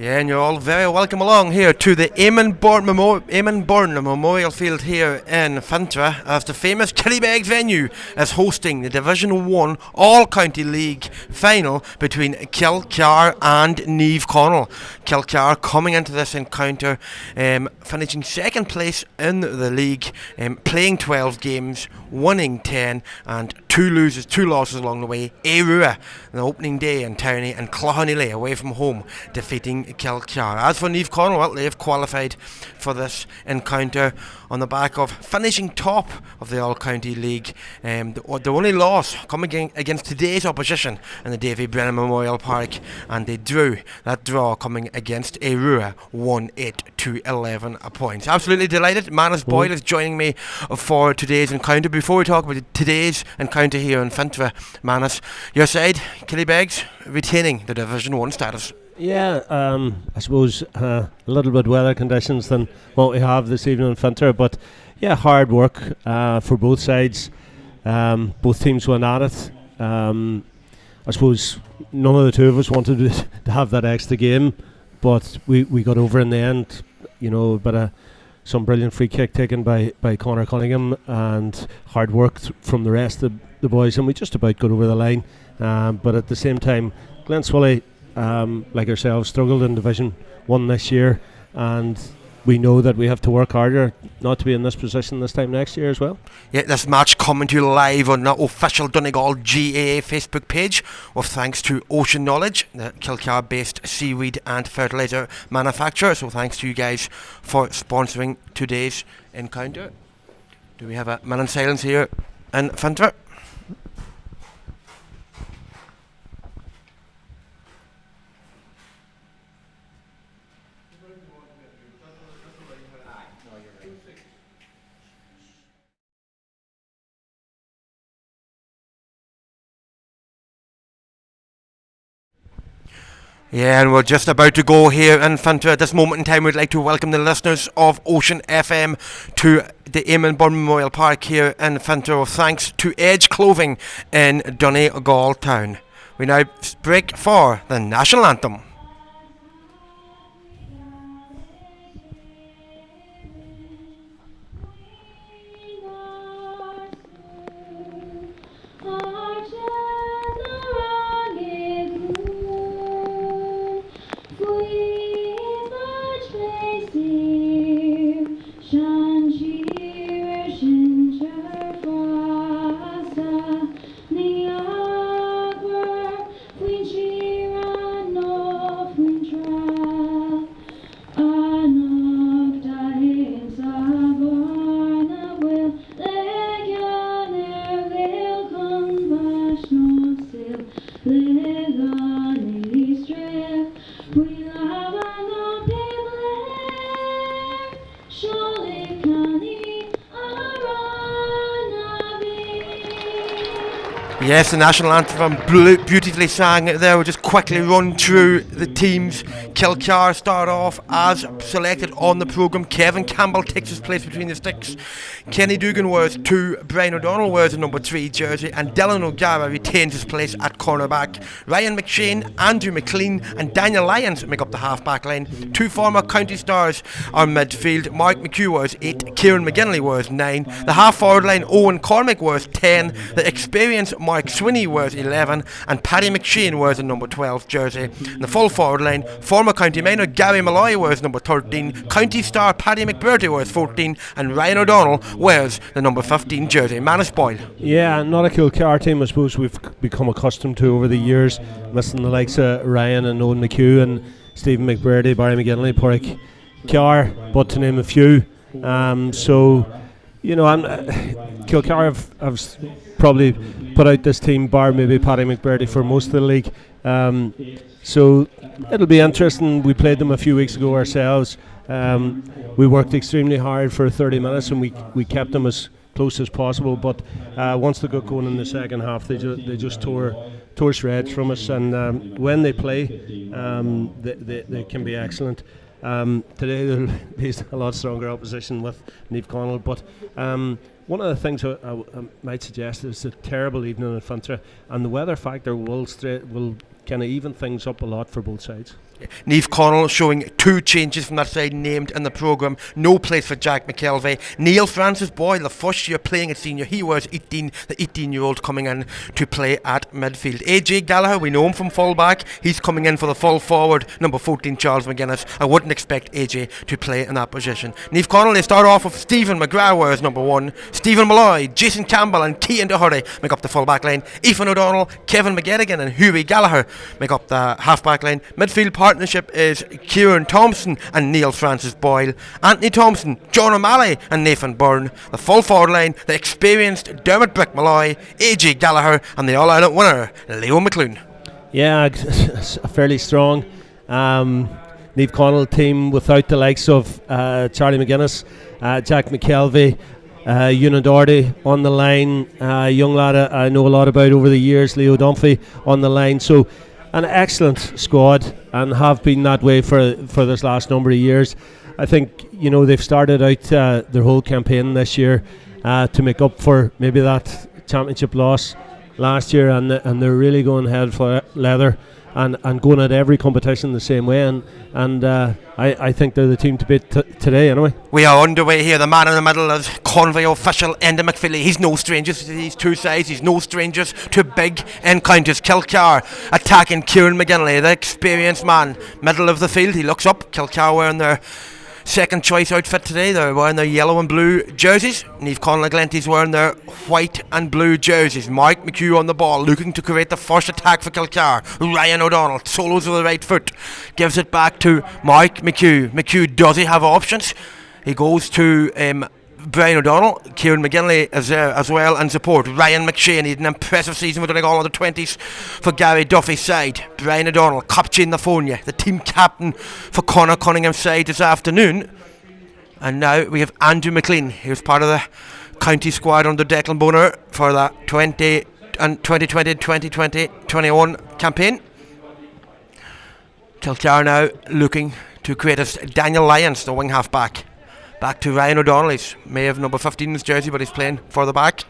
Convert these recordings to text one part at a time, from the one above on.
Yeah, and you're all very welcome along here to the Byrne Memorial Field here in Fintra, as the famous Killybegs venue is hosting the Division 1 All-County League final between Kilcar and Naomh Conaill. Kilcar coming into this encounter, finishing second place in the league, playing 12 games, winning 10, and two losses along the way. Arua, the opening day in Towney, and Conaill away from home, defeating Kilcar. As for Naomh Conaill, well, they've qualified for this encounter on the back of finishing top of the All-County League. The only loss coming against today's opposition in the Davy Brennan Memorial Park, and they drew that draw coming against Arua 1-8 to 11 points. Absolutely delighted. Manus Boyle is joining me for today's encounter. Before we talk about today's encounter here in Fintra, Manus, your side, Killybegs, retaining the Division 1 status. Yeah, I suppose a little bit weather conditions than what we have this evening in Fintra, but yeah, hard work for both sides. Both teams went at it. I suppose none of the two of us wanted to have that extra game, but we got over in the end. You know, but some brilliant free kick taken by Conor Cunningham, and hard work from the rest of the boys, and we just about got over the line. But at the same time, Glenswilly, like ourselves, struggled in Division 1 this year, and we know that we have to work harder not to be in this position this time next year as well. Yeah, this match coming to you live on the official Donegal GAA Facebook page, with thanks to Ocean Knowledge, the Kilcar based seaweed and fertiliser manufacturer. So thanks to you guys for sponsoring today's encounter. Do we have a man in silence here in Fintra? Yeah, and we're just about to go here in Fintra. At this moment in time, we'd like to welcome the listeners of Ocean FM to the Eamonn Memorial Park here in Fintra, with thanks to Edge Clothing in Donegal town. We now break for the national anthem. Yes, the national anthem beautifully sang there. We'll just quickly run through the teams. Kilcar start off as selected on the programme. Kevin Campbell takes his place between the sticks. Kenny Dugan wears 2, Brian O'Donnell wears the number 3 jersey, and Dylan O'Gara retains his place at cornerback. Ryan McShane, Andrew McLean and Daniel Lyons make up the half-back line. 2 former county stars are midfield. Mark McHugh wears 8, Kieran McGinley wears 9. The half-forward line, Owen Cormick wears 10. The experienced Mark Swinney wears 11, and Paddy McShane wears the number 12 jersey. In the full forward line, former county minor Gary Malloy wears number 13, county star Paddy McBurdy wears 14, and Ryan O'Donnell wears the number 15 jersey. Manus Boyle. Yeah, not a Kilcar team I suppose we've become accustomed to over the years, missing the likes of Ryan and Owen McHugh and Stephen McBurdy, Barry McGinley, Porrick Carr, but to name a few. So, you know, Kilcar have probably put out this team, bar maybe Paddy McBurdy, for most of the league. So it'll be interesting. We played them a few weeks ago ourselves. We worked extremely hard for 30 minutes, and we kept them as close as possible. But once they got going in the second half, they just tore shreds from us. And when they play, they can be excellent. Today they'll be a lot stronger opposition with Naomh Conaill, but one of the things I might suggest is a terrible evening in Fintra, and the weather factor will kind of even things up a lot for both sides. Naomh Conaill showing 2 changes from that side named in the programme. No place for Jack McKelvey. Neil Francis Boyle, the first year playing at senior, he was 18, the 18-year-old coming in to play at midfield. AJ Gallagher, we know him from full back. He's coming in for the full forward, number 14 Charles McGuinness. I wouldn't expect AJ to play in that position. Naomh Conaill, they start off with Stephen McGrath as number 1. Stephen Malloy, Jason Campbell and Cian Doherty make up the full back line. Ethan O'Donnell, Kevin McGettigan and Hughie Gallagher make up the half back line. Midfield partnership is Kieran Thompson and Neil Francis Boyle, Anthony Thompson, John O'Malley and Nathan Byrne. The full forward line, the experienced Dermot Brick Malloy, AJ Gallagher and the all-out winner, Leo McClune. Yeah, fairly strong Naomh Conaill team without the likes of Charlie McGuinness, Jack McKelvey, Ewan Doherty on the line, young lad I know a lot about over the years, Leo Dunphy on the line. So an excellent squad, and have been that way for this last number of years. I think they've started out their whole campaign this year to make up for maybe that championship loss last year, and they're really going head for leather and going at every competition the same way, and I think they're the team to beat today anyway. We are underway here. The man in the middle is Convoy official Enda McPhilly. He's no stranger to these two sides. He's no stranger to big encounters. Kilcar attacking Kieran McGinley, the experienced man, middle of the field. He looks up. Kilcar wearing their second choice outfit today. They're wearing their yellow and blue jerseys. Naomh Conaill Glenty's wearing their white and blue jerseys. Mark McHugh on the ball, looking to create the first attack for Kilcar. Ryan O'Donnell solos with the right foot, gives it back to Mark McHugh. McHugh, does he have options? He goes to Brian O'Donnell. Kieran McGinley is there as well in support. Ryan McShane, he had an impressive season with Donegal under 20s for Gary Duffy's side. Brian O'Donnell, captain the phone, the team captain for Conor Cunningham's side this afternoon. And now we have Andrew McLean. He was part of the county squad under Declan Boner for the 2020-2021 campaign. Kilcar now looking to create a Daniel Lyons, the wing half back. Back to Ryan O'Donnell. He may have number 15 in his jersey, but he's playing further back.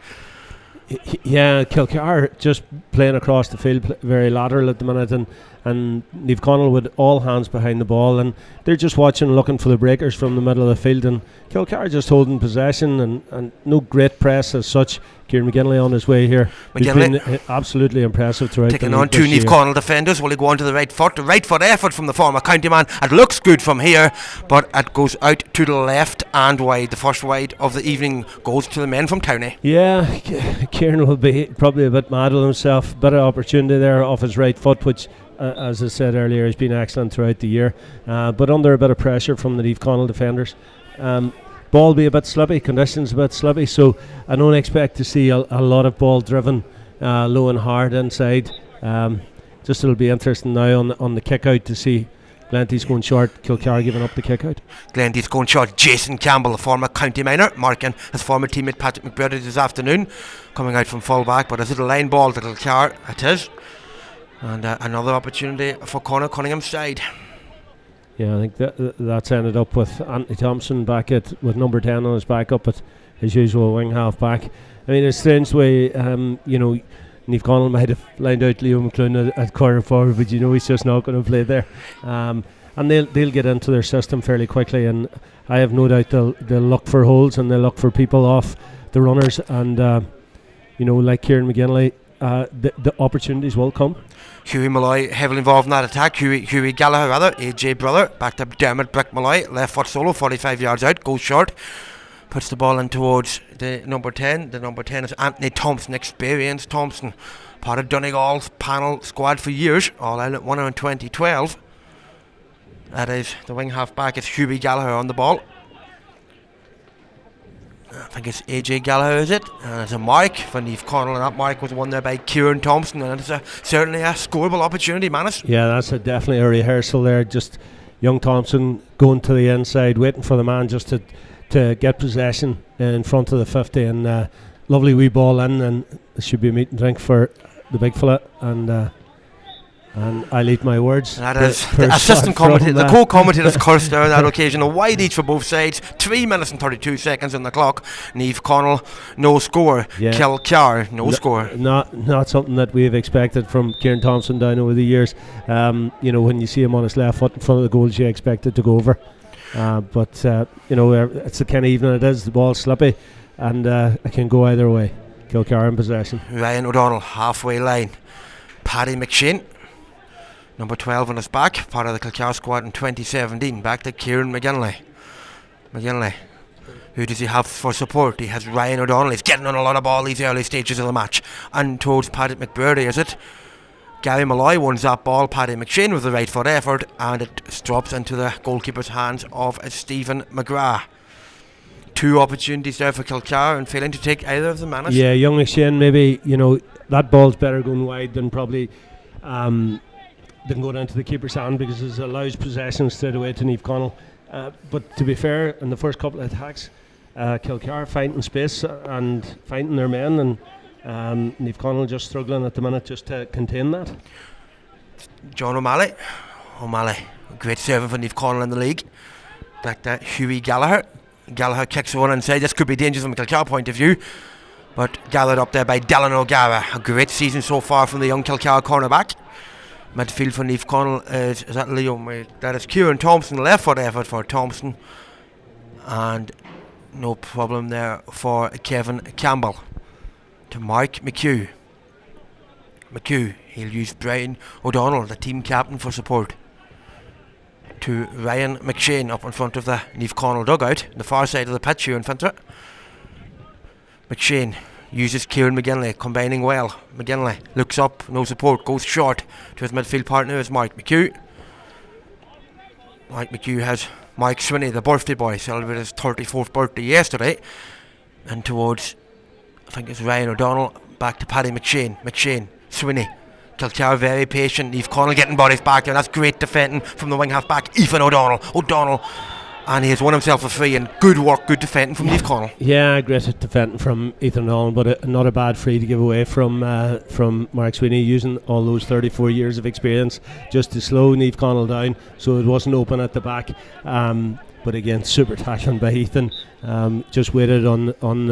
Yeah, Kilcar just playing across the field, very lateral at the minute, and Naomh Conaill with all hands behind the ball, and they're just watching, looking for the breakers from the middle of the field, and Kilcar just holding possession, and no great press as such. Kieran McGinley on his way here. He's been absolutely impressive throughout. Taking on 2 Naomh Conaill defenders. Will he go on to the right foot? The right foot effort from the former county man. It looks good from here, but it goes out to the left and wide. The first wide of the evening goes to the men from Towney. Yeah, Kieran will be probably a bit mad with himself. Bit of opportunity there off his right foot, which as I said earlier, has been excellent throughout the year, but under a bit of pressure from the Naomh Conaill defenders. Ball be a bit slippy, conditions a bit slippy, so I don't expect to see a lot of ball driven low and hard inside. Just it'll be interesting now on the kick out to see Glenty's going short, Kilcar giving up the kick out. Glenty's going short. Jason Campbell, the former county minor, marking his former teammate Patrick McBride this afternoon, coming out from full back, but is it a line ball to Kilcar? It is. And another opportunity for Conor Cunningham's side. Yeah, I think that's ended up with Anthony Thompson back with number 10 on his back up at his usual wing half back. I mean, in a strange way, Naomh Conaill might have lined out Leo McClune at corner forward, but he's just not going to play there. And they'll get into their system fairly quickly, and I have no doubt they'll look for holes and they'll look for people off the runners, and like Kieran McGinley, the opportunities will come. Hughie Malloy heavily involved in that attack. Hughie Gallagher, AJ brother, back to Dermot Brick Malloy, left foot solo, 45 yards out, goes short, puts the ball in towards the number 10. The number 10 is Anthony Thompson, experienced Thompson, part of Donegal's panel squad for years, all out at winner in 2012. That is the wing half back. It's Hughie Gallagher on the ball. I think it's AJ Gallagher, is it? And it's a mark for Naomh Conaill, and that mark was won there by Kieran Thompson, and it's certainly a scoreable opportunity, Manus. Yeah, that's definitely a rehearsal there. Just young Thompson going to the inside, waiting for the man just to get possession in front of the 50, and lovely wee ball in, and it should be a meat and drink for the big fella, and And I'll eat my words. That is the assistant commentator, the co-commentators cursed there on that occasion. A wide each for both sides. 3 minutes and 32 seconds on the clock. Naomh Conaill, no score. Yeah. Kilcar, no score. Not something that we've expected from Kieran Thompson down over the years. When you see him on his left foot in front of the goals, you expect it to go over. But it's the kind of evening it is. The ball's slippy, and it can go either way. Kilcar in possession. Ryan O'Donnell, halfway line. Paddy McShane, number 12 on his back, part of the Kilcar squad in 2017. Back to Kieran McGinley. Who does he have for support? He has Ryan O'Donnell. He's getting on a lot of ball these early stages of the match. And towards Paddy McBurdy, is it? Gary Malloy wins that ball. Paddy McShane with the right foot effort, and it drops into the goalkeeper's hands of Stephen McGrath. 2 opportunities there for Kilcar and failing to take either of the managers. Yeah, young McShane, maybe, that ball's better going wide than probably than go down to the keeper's hand, because it allows possession straight away to Naomh Conaill. But to be fair, in the first couple of attacks, Kilcar finding space and finding their men, and Naomh Conaill just struggling at the minute just to contain that. John O'Malley, great servant for Naomh Conaill in the league. Back to Hughie Gallagher. Gallagher kicks one inside. This could be dangerous from a Kilcar point of view, but gathered up there by Dylan O'Gara. A great season so far from the young Kilcar cornerback. Midfield for Naomh Conaill is that Leo? That is Kieran Thompson, left foot effort for Thompson, and no problem there for Kevin Campbell. To Mark McHugh, he'll use Brian O'Donnell, the team captain, for support. To Ryan McShane up in front of the Naomh Conaill dugout, the far side of the pitch here in front of it. McShane uses Kieran McGinley, combining well. McGinley looks up, no support, goes short to his midfield partner is Mark McHugh. Mark McHugh has Mike Swinney, the birthday boy, celebrated his 34th birthday yesterday. And towards, I think it's Ryan O'Donnell, back to Paddy McShane, Swinney. Kilcar very patient. Naomh Conaill getting bodies back there. That's great defending from the wing half back, Ethan O'Donnell. And he has won himself a free, and good work, good defending from Naomh Conaill. Yeah, great defending from Ethan O'Donnell, but not a bad free to give away from Mark Sweeney, using all those 34 years of experience just to slow Naomh Conaill down so it wasn't open at the back. But again, super tackling by Ethan. Just waited on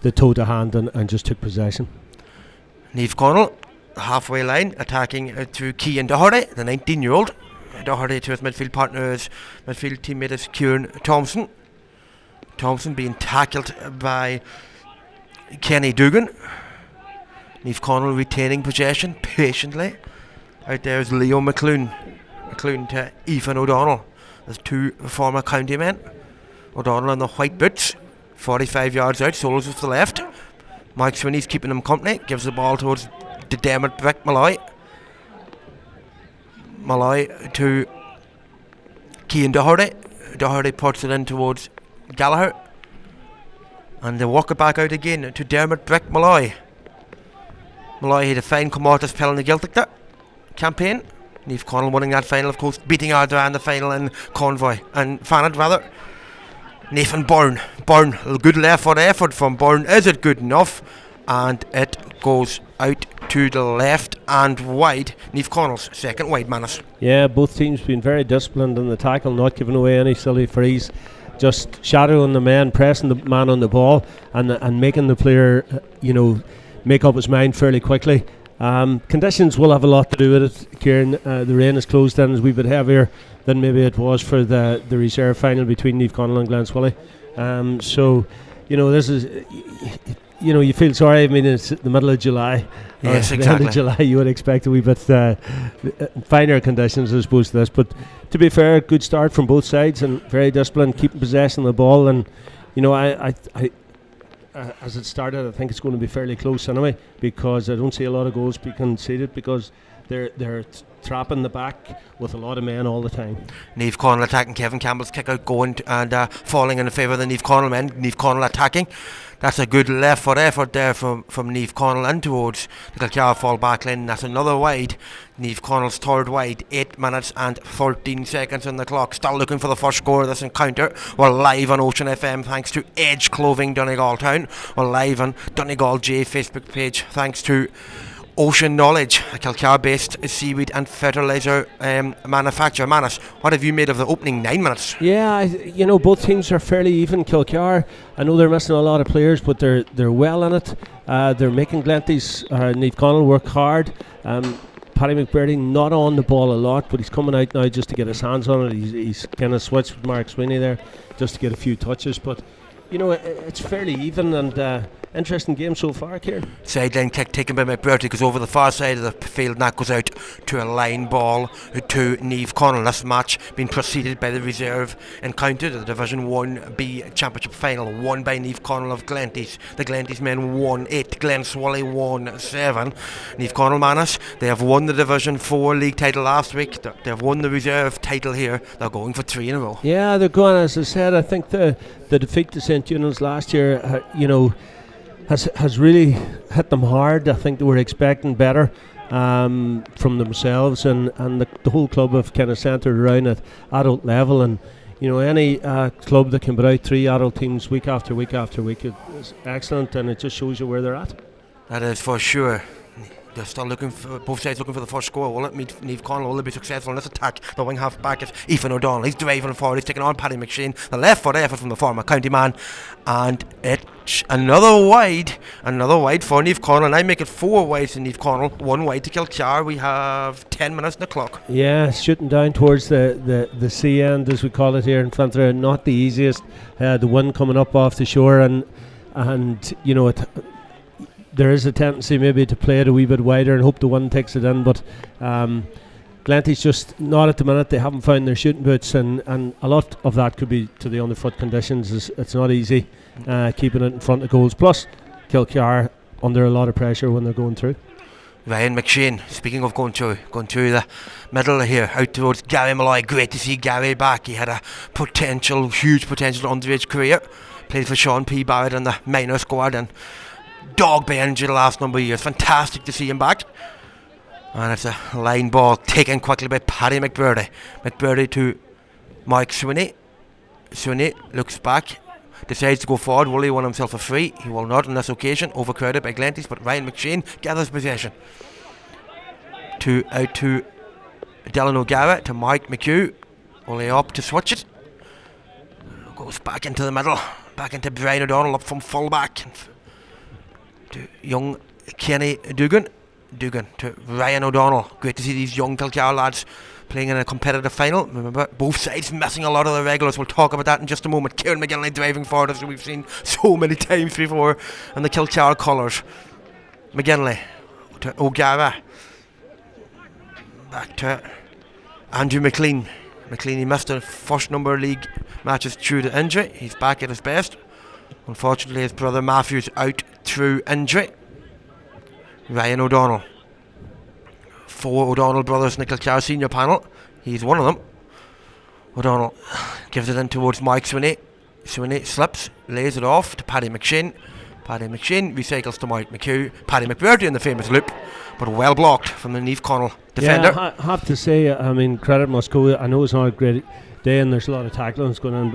the toe to hand and just took possession. Naomh Conaill, halfway line, attacking to Cian Doherty, the 19-year-old. Doherty to his midfield partner, his midfield teammate is Kieran Thompson. Thompson being tackled by Kenny Dugan. Naomh Conaill retaining possession patiently. Out there is Leo McClune to Ethan O'Donnell. There's 2 former county men. O'Donnell in the white boots, 45 yards out, solos with the left. Mike Swinney's keeping him company, gives the ball towards the Dermot Brick Malloy to Cian Doherty. Doherty puts it in towards Gallagher, and they walk it back out again to Dermot Brick Malloy had a fine Comortis Pell in the Celtic that campaign. Naomh Conaill winning that final, of course, beating Ardra in the final in Convoy and Fanad rather. Nathan Byrne, a good left foot effort from Byrne. Is it good enough? And it goes out to the left and wide. Naomh Conaill's second wide menace. Yeah, both teams been very disciplined in the tackle, not giving away any silly frees, just shadowing the man, pressing the man on the ball, and making the player make up his mind fairly quickly. Conditions will have a lot to do with it, Kieran. The rain has closed in, is a wee bit heavier than maybe it was for the reserve final between Naomh Conaill and Glenswilly. So this is, you feel sorry. I mean, it's the middle of July. Yes, exactly. The end of July, you would expect a wee bit finer conditions as opposed to this. But to be fair, good start from both sides and very disciplined, keeping possession of the ball. And I as it started, I think it's going to be fairly close anyway, because I don't see a lot of goals being conceded because they're trapping the back with a lot of men all the time. Naomh Conaill attacking, Kevin Campbell's kick out going and falling in favour of the Naomh Conaill men. Naomh Conaill attacking. That's a good left foot effort there from Naomh Conaill in towards the Kilcar fall back line. That's another wide. Naomh Conaill's third wide. 8 minutes and 13 seconds on the clock. Still looking for the first score of this encounter. We're live on Ocean FM thanks to Edge Clothing Donegal Town. We're live on Donegal J Facebook page thanks to Ocean Knowledge, a Kilcar-based seaweed and fertiliser manufacturer. Manus, what have you made of the opening 9 minutes? Yeah, both teams are fairly even. Kilcar, I know they're missing a lot of players, but they're well in it. They're making Glenty's Naomh Conaill work hard. Paddy McBurdy not on the ball a lot, but he's coming out now just to get his hands on it. He's kind of switched with Mark Sweeney there just to get a few touches, but it's fairly even and interesting game so far, Kieran. Sideline kick taken by McBurdy, goes over the far side of the field, and that goes out to a line ball to Naomh Conaill. This match being preceded by the reserve encounter, the Division 1B Championship final, won by Naomh Conaill of Glenty's. The Glenty's men won 8, Glen Swally won 7. Naomh Conaill, Manus, they have won the Division 4 league title last week. They have won the reserve title here. They're going for 3 in a row. Yeah, they're going, as I said, I think the defeat to St. Eunan's last year, has really hit them hard. I think they were expecting better from themselves, and the whole club have kind of centred around at adult level, and any club that can put out 3 adult teams week after week after week is excellent, and it just shows you where they're at. That is for sure. They're still looking for, both sides looking for the first score. Will it meet Naomh Conaill? Will they be successful in this attack? The wing half back is Eamonn O'Donnell. He's driving forward. He's taking on Paddy McShane. The left foot effort from the former county man, and it's another wide for Naomh Conaill. And I make it 4 wides to Naomh Conaill, 1 wide to Kilcar. We have 10 minutes on the clock. Yeah, shooting down towards the sea end, as we call it here in Flantra. Not the easiest. The wind coming up off the shore, and there is a tendency maybe to play it a wee bit wider and hope the one takes it in, but Glenty's just not at the minute. They haven't found their shooting boots, and a lot of that could be to the underfoot conditions. It's not easy keeping it in front of goals, plus Kilcar under a lot of pressure when they're going through. Ryan McShane, speaking of going through the middle here, out towards Gary Malloy. Great to see Gary back. He had a huge potential underage career. Played for Sean P. Barrett in the minor squad and dogged by injury the last number of years. Fantastic to see him back. And it's a line ball taken quickly by Paddy McBurdy. McBurdy to Mike Sweeney. Sweeney looks back, decides to go forward. Will he win himself a free? He will not on this occasion, overcrowded by Glenty's, but Ryan McShane gathers possession. Out to Dylan O'Gara, to Mike McHugh. Only up to switch it. Goes back into the middle, back into Brian O'Donnell up from full back. To young Kenny Dugan to Ryan O'Donnell. Great to see these young Kilcar lads playing in a competitive final. Remember, both sides missing a lot of the regulars. We'll talk about that in just a moment. Kieran McGinley driving forward, as we've seen so many times before, and the Kilcar colours. McGinley to O'Gara, back to Andrew McLean. He missed the first number of league matches due to injury. He's back at his best. Unfortunately, his brother Matthew's out through injury. Ryan O'Donnell. 4 O'Donnell brothers in the Kilcar senior panel. He's one of them. O'Donnell gives it in towards Mike Sweeney. Sweeney slips, lays it off to Paddy McShane. Paddy McShane recycles to Mike McHugh. Paddy McBurdy in the famous loop, but well blocked from the Naomh Conaill defender. Yeah, I have to say, credit must go. I know it's not a great day and there's a lot of tackle going on,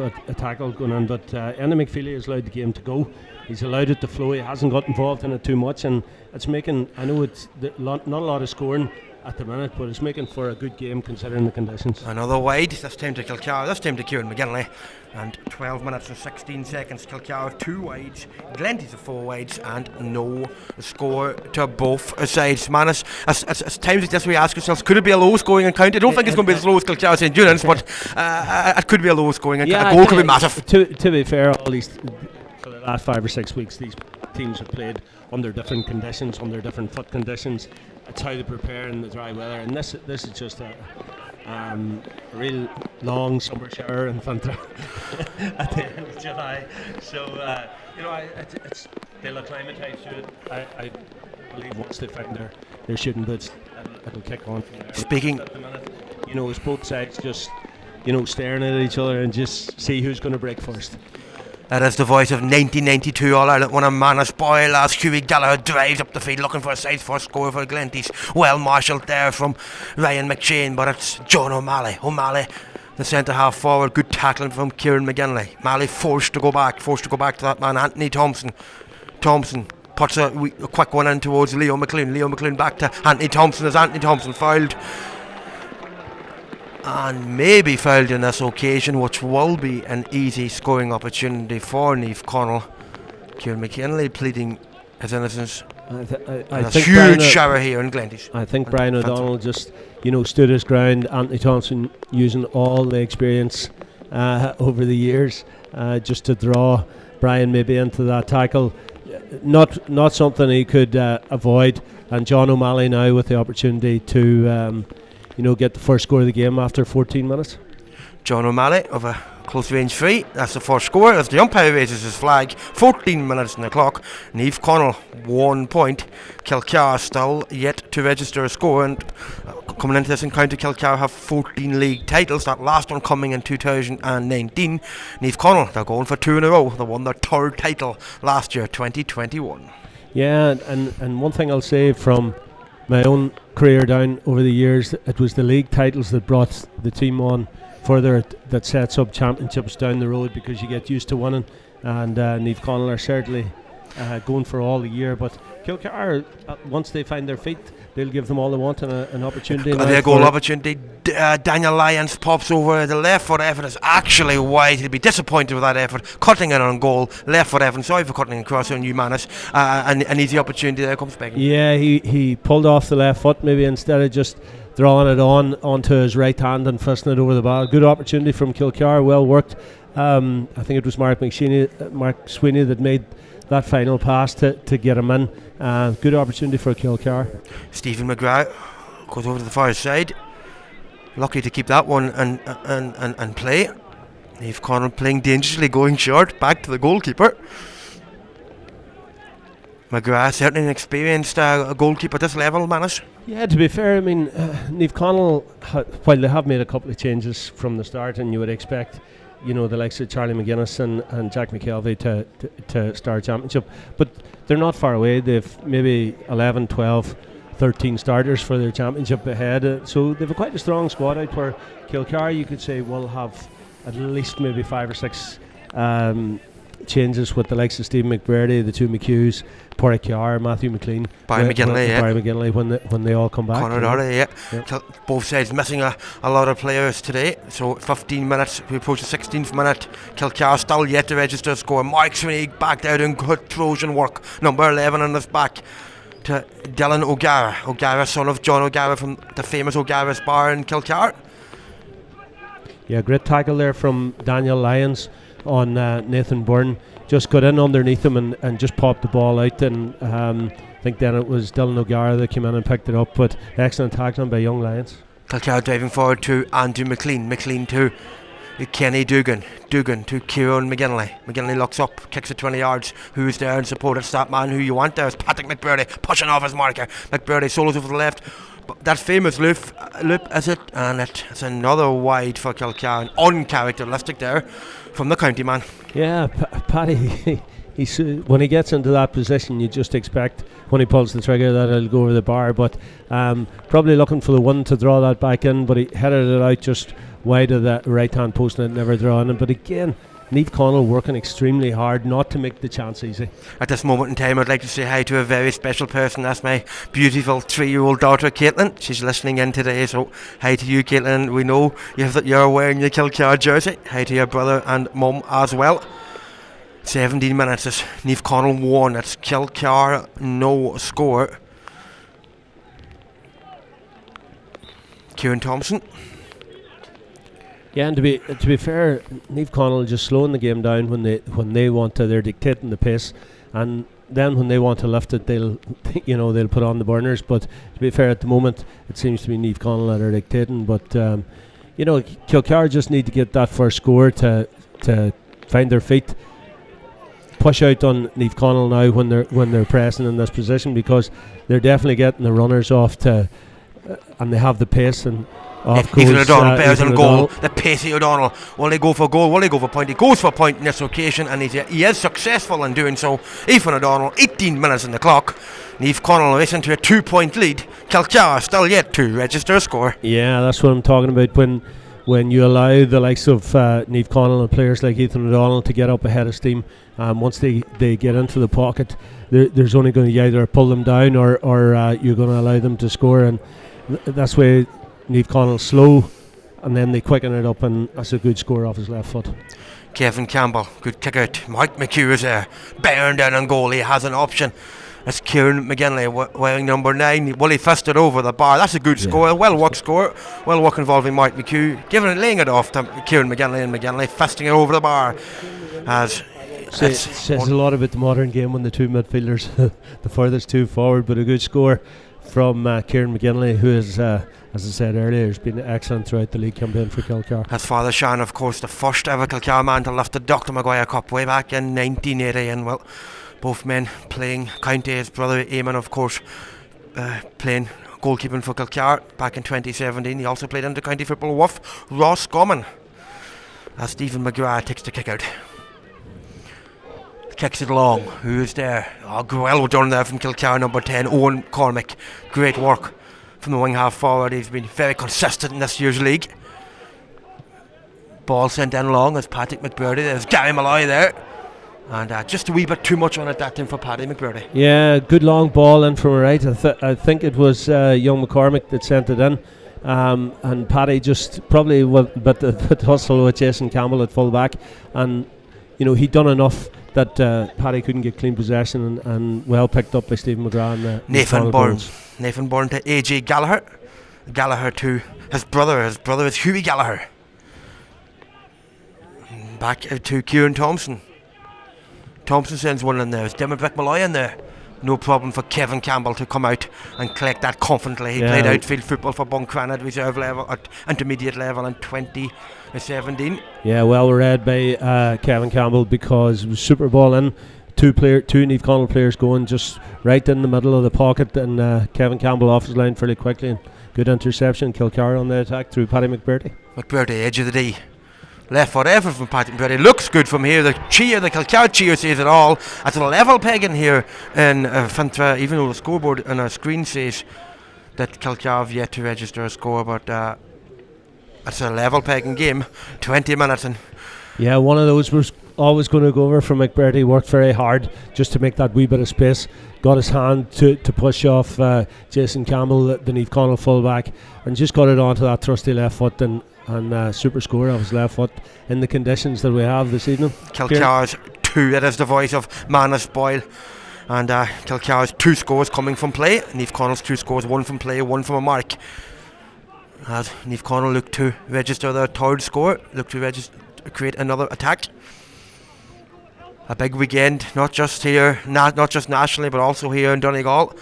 but Enda McFeely has allowed the game to go. He's allowed it to flow. He hasn't got involved in it too much, and it's making, I know it's not a lot of scoring at the minute, but it's making for a good game considering the conditions. Another wide, this time to Kilcar, this time to Kieran McGinley, and 12 minutes and 16 seconds. Kilcar 2 wides, Glenty's 4 wides, and no score to both sides. Man, it's times like this we ask ourselves, could it be a low scoring encounter? I don't think it's going to be as low as Kilcar St. Eunan's, but it could be a low scoring encounter. A goal could be massive. To be fair, all these for the last 5 or 6 weeks, these teams have played under different conditions, under different foot conditions. It's how they prepare in the dry weather, and this is just a real long summer shower in front of at the end of July. So it's they'll acclimatise to it. I believe once they find their shooting boots, it'll kick on from there. Speaking at the minute, it's both sides just staring at each other and just see who's going to break first. That is the voice of 1992 All-Ireland winner Manus Boyle as Hughie Gallagher drives up the field looking for a side first score for Glenty's. Well marshalled there from Ryan McShane, but it's John O'Malley, the centre half forward. Good tackling from Kieran McGinley. Malley forced to go back to that man Anthony Thompson. puts a quick one in towards Leo McLean. Leo McLean back to Anthony Thompson as Anthony Thompson fouled. And maybe fouled in this occasion, which will be an easy scoring opportunity for Naomh Conaill. Kieran McKinley pleading his innocence. I think huge Brian shower here in Glenties. I think Brian O'Donnell just, stood his ground. Anthony Thompson using all the experience over the years just to draw Brian maybe into that tackle. Not something he could avoid. And John O'Malley now with the opportunity to get the first score of the game after 14 minutes. John O'Malley of a close range free. That's the first score as the umpire raises his flag. 14 minutes on the clock. Naomh Conaill 1 point. Kilcar still yet to register a score, and coming into this encounter, Kilcar have 14 league titles. That last one coming in 2019. Naomh Conaill, they're going for 2 in a row. They won their 3rd title last year, 2021. Yeah, and one thing I'll say from my own career down over the years, it was the league titles that brought the team on further, that sets up championships down the road, because you get used to winning. And Naomh Conaill are certainly going for all the year, but Kilcar, once they find their feet, they'll give them all they want and an opportunity. Their goal opportunity. Daniel Lyons pops over. The left foot effort is actually wide. He'll be disappointed with that effort. Cutting it on goal. Left foot effort. Sorry for cutting across on you, Manus. An easy opportunity there comes back. Yeah, he pulled off the left foot maybe instead of just drawing it onto his right hand and thrusting it over the bar. Good opportunity from Kilcar. Well worked. I think it was Mark Sweeney that made that final pass to get him in. Good opportunity for Kilcar. Stephen McGrath goes over to the far side. Lucky to keep that one and play. Naomh Conaill playing dangerously, going short, back to the goalkeeper. McGrath, certainly an experienced goalkeeper at this level, Manus. Yeah, to be fair, I mean, Naomh Conaill, while they have made a couple of changes from the start, and you would expect the likes of Charlie McGuinness and Jack McKelvey to start championship, but they're not far away. They've maybe 11, 12, 13 starters for their championship ahead, so they've quite a strong squad out, where Kilcar, you could say, will have at least maybe 5 or 6 changes with the likes of Stephen McBurdy, the two McHughes, Porrick Yar, Matthew McLean, Barry McGinley, when they all come back. Conor Doherty, yeah. Both sides missing a lot of players today. So 15 minutes, we approach the 16th minute. Kilcar still yet to register a score. Mark Sweeney backed out in good Trojan work. Number 11 on his back to Dylan O'Gara. O'Gara, son of John O'Gara from the famous O'Gara's bar in Kilcar. Yeah, great tackle there from Daniel Lyons on Nathan Byrne. Just got in underneath him and just popped the ball out, and I think then it was Dylan O'Gara that came in and picked it up, but excellent tackling by young Lyons. Kilcar driving forward to Andrew McLean to Kenny Dugan to Kieran McGinley looks up, kicks it 20 yards. Who's there in support? It's that man who you want there. It's Patrick McBurdy pushing off his marker. McBurdy solos over the left. But that famous loop is it? And it's another wide for Kilcar, uncharacteristic there from the county man. Yeah, Paddy, he's when he gets into that position, you just expect when he pulls the trigger that he'll go over the bar, but probably looking for the one to draw that back in, but he headed it out just wide of the right hand post and it never drawn in. But again, Naomh Conaill working extremely hard not to make the chance easy. At this moment in time, I'd like to say hi to a very special person. That's my beautiful 3-year-old daughter, Caitlin. She's listening in today, so hi to you, Caitlin. We know you're wearing your Kilcar jersey. Hi to your brother and mum as well. 17 minutes, it's Naomh Conaill 1, it's Kilcar no score. Kieran Thompson. Yeah, and to be fair, Naomh Conaill just slowing the game down when they want to. They're dictating the pace, and then when they want to lift it, they'll put on the burners. But to be fair, at the moment, it seems to be Naomh Conaill that are dictating. But Kilcar just need to get that first score to find their feet, push out on Naomh Conaill now when they're pressing in this position, because they're definitely getting the runners off to, and they have the pace and. Ethan O'Donnell bears on goal. The pacey O'Donnell. Will he go for goal? Will he go for point? He goes for point in this occasion, and he is successful in doing so. Ethan O'Donnell, 18 minutes on the clock. Naomh Conaill racing to a 2-point lead. Kilcar still yet to register a score. Yeah, that's what I'm talking about. When when you allow the likes of Naomh Conaill and players like Ethan O'Donnell to get up ahead of steam, once they get into the pocket, there's only going to either pull them down or you're going to allow them to score, and that's why Naomh Conaill slow, and then they quicken it up, and that's a good score off his left foot. Kevin Campbell, good kick out. Mike McHugh is there. Byrne down on goal. He has an option. That's Kieran McGinley wearing number 9. Well, he fisted over the bar. That's a good score. A well worked score. Well work involving Mike McHugh. Laying it off to Kieran McGinley, and McGinley fisting it over the bar. As says a lot about the modern game when the two midfielders, the furthest two forward, but a good score from Kieran McGinley, who is, as I said earlier, has been excellent throughout the league campaign for Kilcar. His father Sean, of course, the first ever Kilcar man to lift the Dr. Maguire Cup way back in 1980, and well, both men playing county. His brother Eamonn, of course, playing goalkeeping for Kilcar back in 2017. He also played inter-county football with Ross Gorman. As Stephen McGrath takes the kick out. Kicks it along. Who is there? Oh, well done there from Kilcar, number 10, Owen McCormick. Great work from the wing half forward. He's been very consistent in this year's league. Ball sent in long as Patrick McBurdy. There's Gary Malloy there. And just a wee bit too much on it that time for Paddy McBurdy. Yeah, good long ball in from right. I think it was young McCormick that sent it in. And Paddy just probably went a bit hustle with Jason Campbell at full back. And, you know, he'd done enough that Paddy couldn't get clean possession, and well picked up by Stephen McGrath and Nathan Byrne. Nathan Byrne to AJ Gallagher. Gallagher to his brother. His brother is Hughie Gallagher. Back to Kieran Thompson. Thompson sends one in there. Is Demaric Malloy in there? No problem for Kevin Campbell to come out and collect that confidently. He played outfield football for Buncran at reserve level, at intermediate level in 2017. Yeah, well read by Kevin Campbell, because it was super ball in. Two Naomh Conaill players going just right in the middle of the pocket, and Kevin Campbell off his line fairly quickly. And good interception. Kilcar on the attack through Paddy McBurdy. McBurdy, edge of the D. Left foot effort from Patrick McBurdy. Looks good from here. The Kilcar cheer says it all. It's a level pegging here in Fintra, even though the scoreboard on our screen says that Kilcar have yet to register a score, but it's a level pegging game. 20 minutes in. Yeah, one of those was always going to go over from McBurdy. Worked very hard just to make that wee bit of space. Got his hand to push off Jason Campbell, the Naomh Conaill fullback, and just got it onto that trusty left foot, and super score off his left foot in the conditions that we have this evening. Kilcar's 2, that is the voice of Manus Boyle, and Kilcar's 2 scores coming from play. Naomh Conaill's 2 scores, 1 from play, 1 from a mark. As Naomh Conaill look to register their 3rd score, look to create another attack. A big weekend, not just here, not just nationally, but also here in Donegal.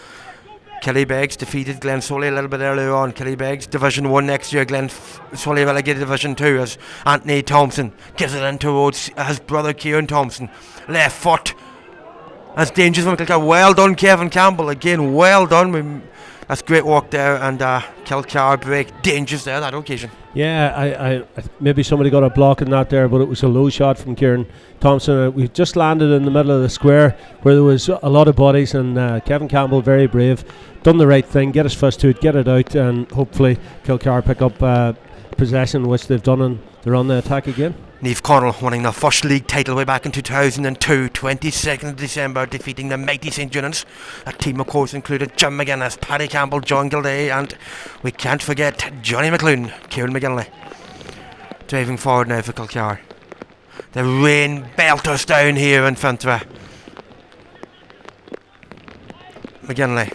Killybegs defeated Glen Solly a little bit earlier on. Killybegs Division 1 next year. Glen Solly relegated Division 2 as Anthony Thompson gives it in towards his brother Kieran Thompson. Left foot. That's dangerous from Kilcar. Well done, Kevin Campbell. Again, well done. That's great work there, and Kilcar break dangerous there that occasion. Yeah, I maybe somebody got a block in that there, but it was a low shot from Kieran Thompson. We just landed in the middle of the square where there was a lot of bodies, and Kevin Campbell, very brave, done the right thing, get his fist to it, get it out, and hopefully Kilcar pick up possession, which they've done, and they're on the attack again. Naomh Conaill winning their first league title way back in 2002, 22nd of December, defeating the mighty St. Junans. That team, of course, included Jim McGuinness, Paddy Campbell, John Gilday, and we can't forget Johnny McLoone, Kieran McGinley. Driving forward now for Kilcar. The rain belters down here in Fintra. McGinley.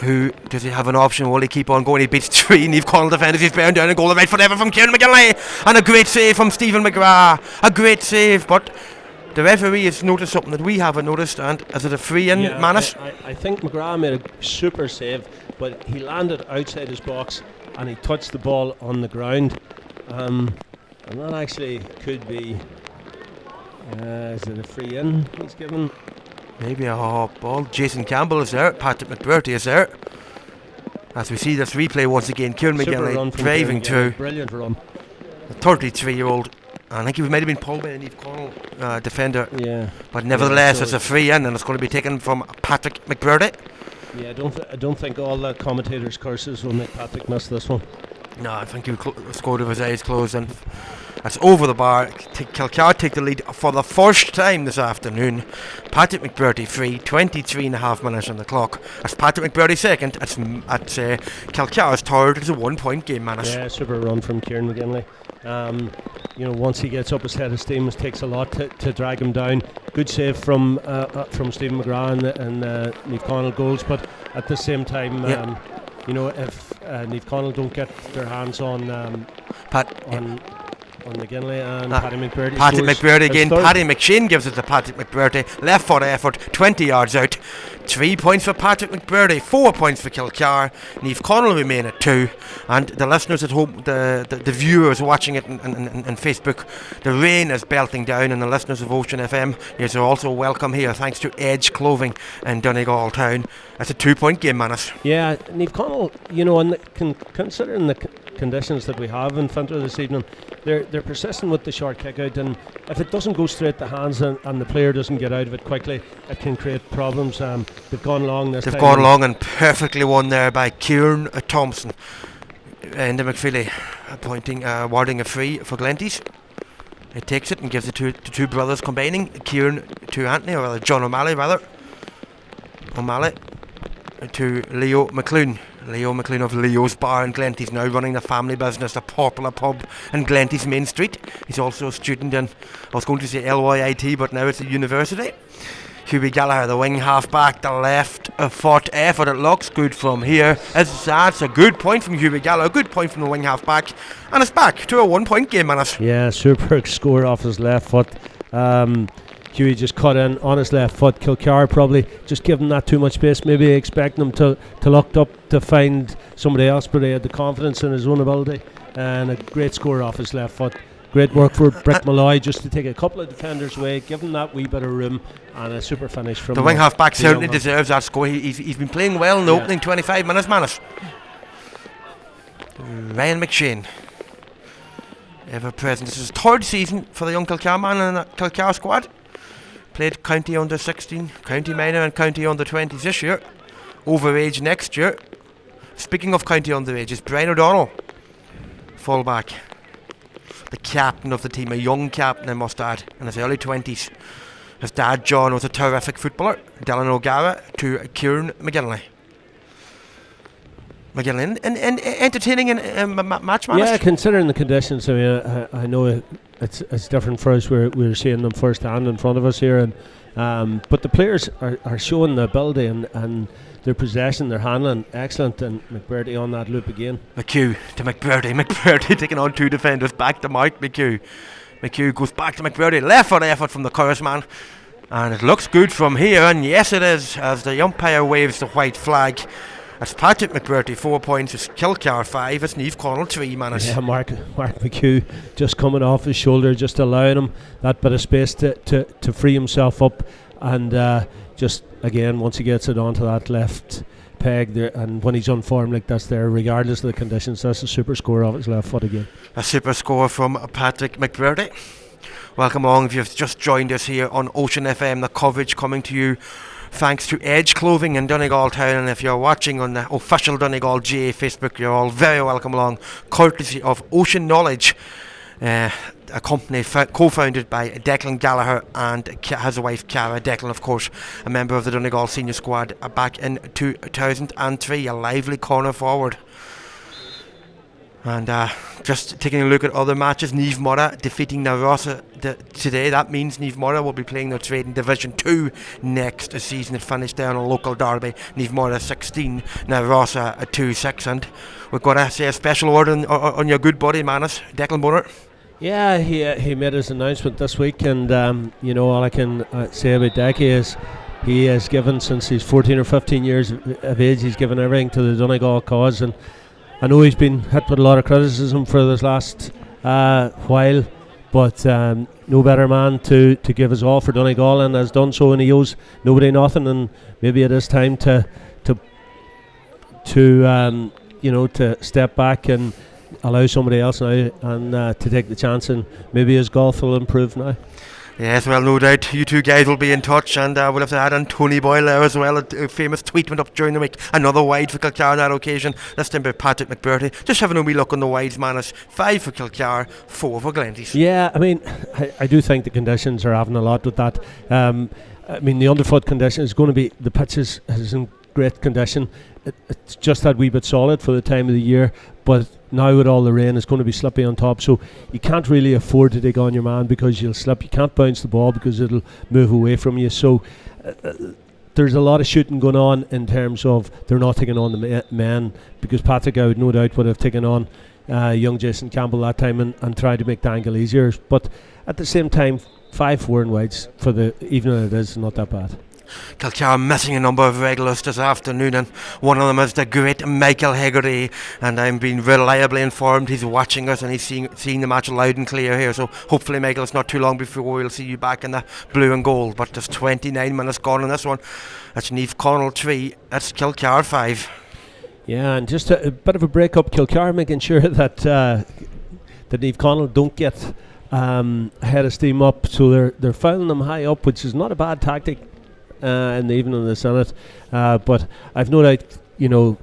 Who does he have an option? Will he keep on going? He beats 3 Naomh Conaill defenders. He's bearing down a goal, the right foot ever from Kieran McGinley, and a great save from Stephen McGrath. A great save, but the referee has noticed something that we haven't noticed. And is it a free in, Manus? I think McGrath made a super save, but he landed outside his box and he touched the ball on the ground, and that actually could be is it a free in he's given? Maybe a hot ball. Jason Campbell is there. Patrick McBurdy is there. As we see this replay once again, Kieran McGinley driving through. Brilliant run. A 33-year-old. I think he might have been pulled by a Naomh Conaill defender. Yeah. But nevertheless, it's a free in, and it's going to be taken from Patrick McBurdy. Yeah, I don't think all the commentators' curses will make Patrick miss this one. No, I think he scored with his eyes closed, and it's over the bar. Kilcar take the lead for the first time this afternoon. Patrick McBurdy free, 23 and a half minutes on the clock. That's Patrick McBurdy second. It's Kilcar's third. It's a 1 point game, Manus. Yeah, super run from Kieran McGinley. Once he gets up his head of steam, it takes a lot to drag him down. Good save from Stephen McGrath and Naomh Conaill goals, but at the same time, if Naomh Conaill don't get their hands on McGinley and Paddy McBurdy. Paddy McBurdy again. Paddy McShane gives it to Patrick McBurdy. Left foot effort, 20 yards out. 3 points for Patrick McBurdy, 4 points for Kilcar. Naomh Conaill remain at 2. And the listeners at home, the viewers watching it on Facebook, the rain is belting down, and the listeners of Ocean FM, yes, are also welcome here thanks to Edge Clothing in Donegal town. It's a 2 point game, Manus. Yeah, Naomh Conaill, and considering the conditions that we have in Fintra this evening, they're persistent with the short kick out, and if it doesn't go straight to hands and the player doesn't get out of it quickly, it can create problems. They've gone long this time. They've gone long and perfectly won there by Kieran Thompson. And McFeely awarding a free for Glenties. He takes it and gives it to two brothers combining, Kieran to Anthony, or rather John O'Malley to Leo McClune. Leo McLean of Leo's Bar in Glenties, now running the family business, the Popular Pub in Glenties Main Street. He's also a student in, I was going to say LYIT, but now it's a university. Hughie Gallagher, the wing half back, the left foot effort. It looks good from here. That's a good point from Hughie Gallagher, a good point from the wing half back, and it's back to a 1 point game, Manus. Yeah, super score off his left foot. Hughie just cut in on his left foot. Kilcar probably just giving that too much space, maybe expecting him to look up to find somebody else, but he had the confidence in his own ability, and a great score off his left foot. Great work for Brick Malloy just to take a couple of defenders away, give him that wee bit of room, and a super finish from the wing half back. Certainly deserves that score. He's been playing well in the opening 25 minutes, Manus. Ryan McShane, ever present. This is his third season for the young Kilcar man in the Kilcar squad. Played county under 16, county minor and county under 20s this year. Overage next year. Speaking of county underage, it's Brian O'Donnell, fullback, the captain of the team, a young captain I must add, in his early 20s. His dad John was a terrific footballer. Dylan O'Gara to Kieran McGinley. McGinley, entertaining match, man. Yeah, considering the conditions. I mean, I know it's different for us. We're seeing them first hand in front of us here, and but the players are showing the ability and their possession, their handling, excellent. And McBurdy on that loop again. McHugh to McBurdy taking on two defenders, back to Mike McHugh goes back to McBurdy, left foot effort from the chorus man, and it looks good from here, and yes it is, as the umpire waves the white flag. It's Patrick McBurdy 4 points, it's Kilcar 5, it's Naomh Conaill 3, Manus. Yeah, Mark McHugh just coming off his shoulder, just allowing him that bit of space to free himself up, and just again, once he gets it onto that left peg there, and when he's on form like that's there, regardless of the conditions, that's a super score off his left foot again. A super score from Patrick McBurdy. Welcome along if you've just joined us here on Ocean FM, the coverage coming to you thanks to Edge Clothing in Donegal town, and if you're watching on the official Donegal GA Facebook, you're all very welcome along, courtesy of Ocean Knowledge, a company co-founded by Declan Gallagher and has a wife Cara. Declan, of course, a member of the Donegal senior squad back in 2003, a lively corner forward. And just taking a look at other matches, Naomh Murrah defeating Na Rosa today. That means Naomh Murrah will be playing their trade in Division 2 next season. It finished there on a local derby. Naomh Murrah 16, Na Rosa 2-6. And we've got to say a special word on your good buddy, Manus, Declan Bonner. Yeah, he made his announcement this week, and all I can say about Decky is he has given, since he's 14 or 15 years of age, he's given everything to the Donegal cause, and I know he's been hit with a lot of criticism for this last while, but no better man to give his all for Donegal, and has done so, and he owes nobody nothing, and maybe it is time to step back and allow somebody else now and to take the chance, and maybe his golf will improve now. Yes, well, no doubt you two guys will be in touch, and we'll have to add on Tony Boyle there as well. A famous tweet went up during the week. Another wide for Kilcar on that occasion. This time by Patrick McBurty. Just having a wee look on the wides, man. It's 5 for Kilcar, 4 for Glenties. Yeah, I mean, I do think the conditions are having a lot with that. I mean, the underfoot condition is going to be, the pitch is in great condition. It's just that wee bit solid for the time of the year, but now with all the rain, it's going to be slippy on top, so you can't really afford to take on your man because you'll slip. You can't bounce the ball because it'll move away from you. So there's a lot of shooting going on in terms of they're not taking on the men, because Patrick, I would no doubt, would have taken on young Jason Campbell that time and tried to make the angle easier. But at the same time, 5-4 and wides for the evening it is not that bad. Kilcar missing a number of regulars this afternoon, and one of them is the great Michael Hegarty, and I'm being reliably informed he's watching us and he's seeing the match loud and clear here, so hopefully, Michael, it's not too long before we'll see you back in the blue and gold. But there's 29 minutes gone in this one. It's Naomh Conaill 3, it's Kilcar 5. Yeah, and just a bit of a break up Kilcar, making sure that Naomh Conaill don't get ahead of steam up, so they're fouling them high up, which is not a bad tactic in the evening of the Senate, but I've no doubt,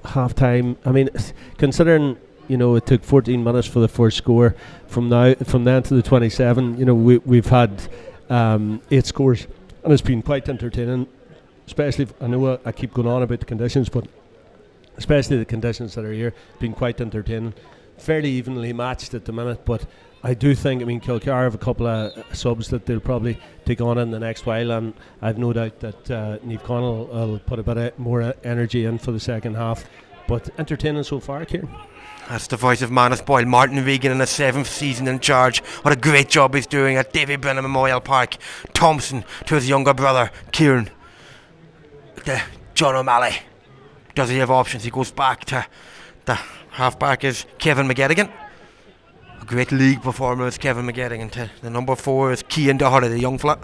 half time. I mean, considering it took 14 minutes for the first score, from then to the 27, we've had 8 scores, and it's been quite entertaining. Especially, I know I keep going on about the conditions, but especially the conditions that are here, been quite entertaining. Fairly evenly matched at the minute, but I do think, Kilcar have a couple of subs that they'll probably take on in the next while, and I've no doubt that Naomh Conaill will put a bit more energy in for the second half. But entertaining so far, Kieran. That's the voice of Manus Boyle, Martin Regan, in his 7th season in charge. What a great job he's doing at Davy Byrne Memorial Park. Thompson to his younger brother, Kieran. John O'Malley. Does he have options? He goes back to the half-back is Kevin McGettigan. A great league performer is Kevin McGettigan. To the number 4 is Cian Doherty, the young fella.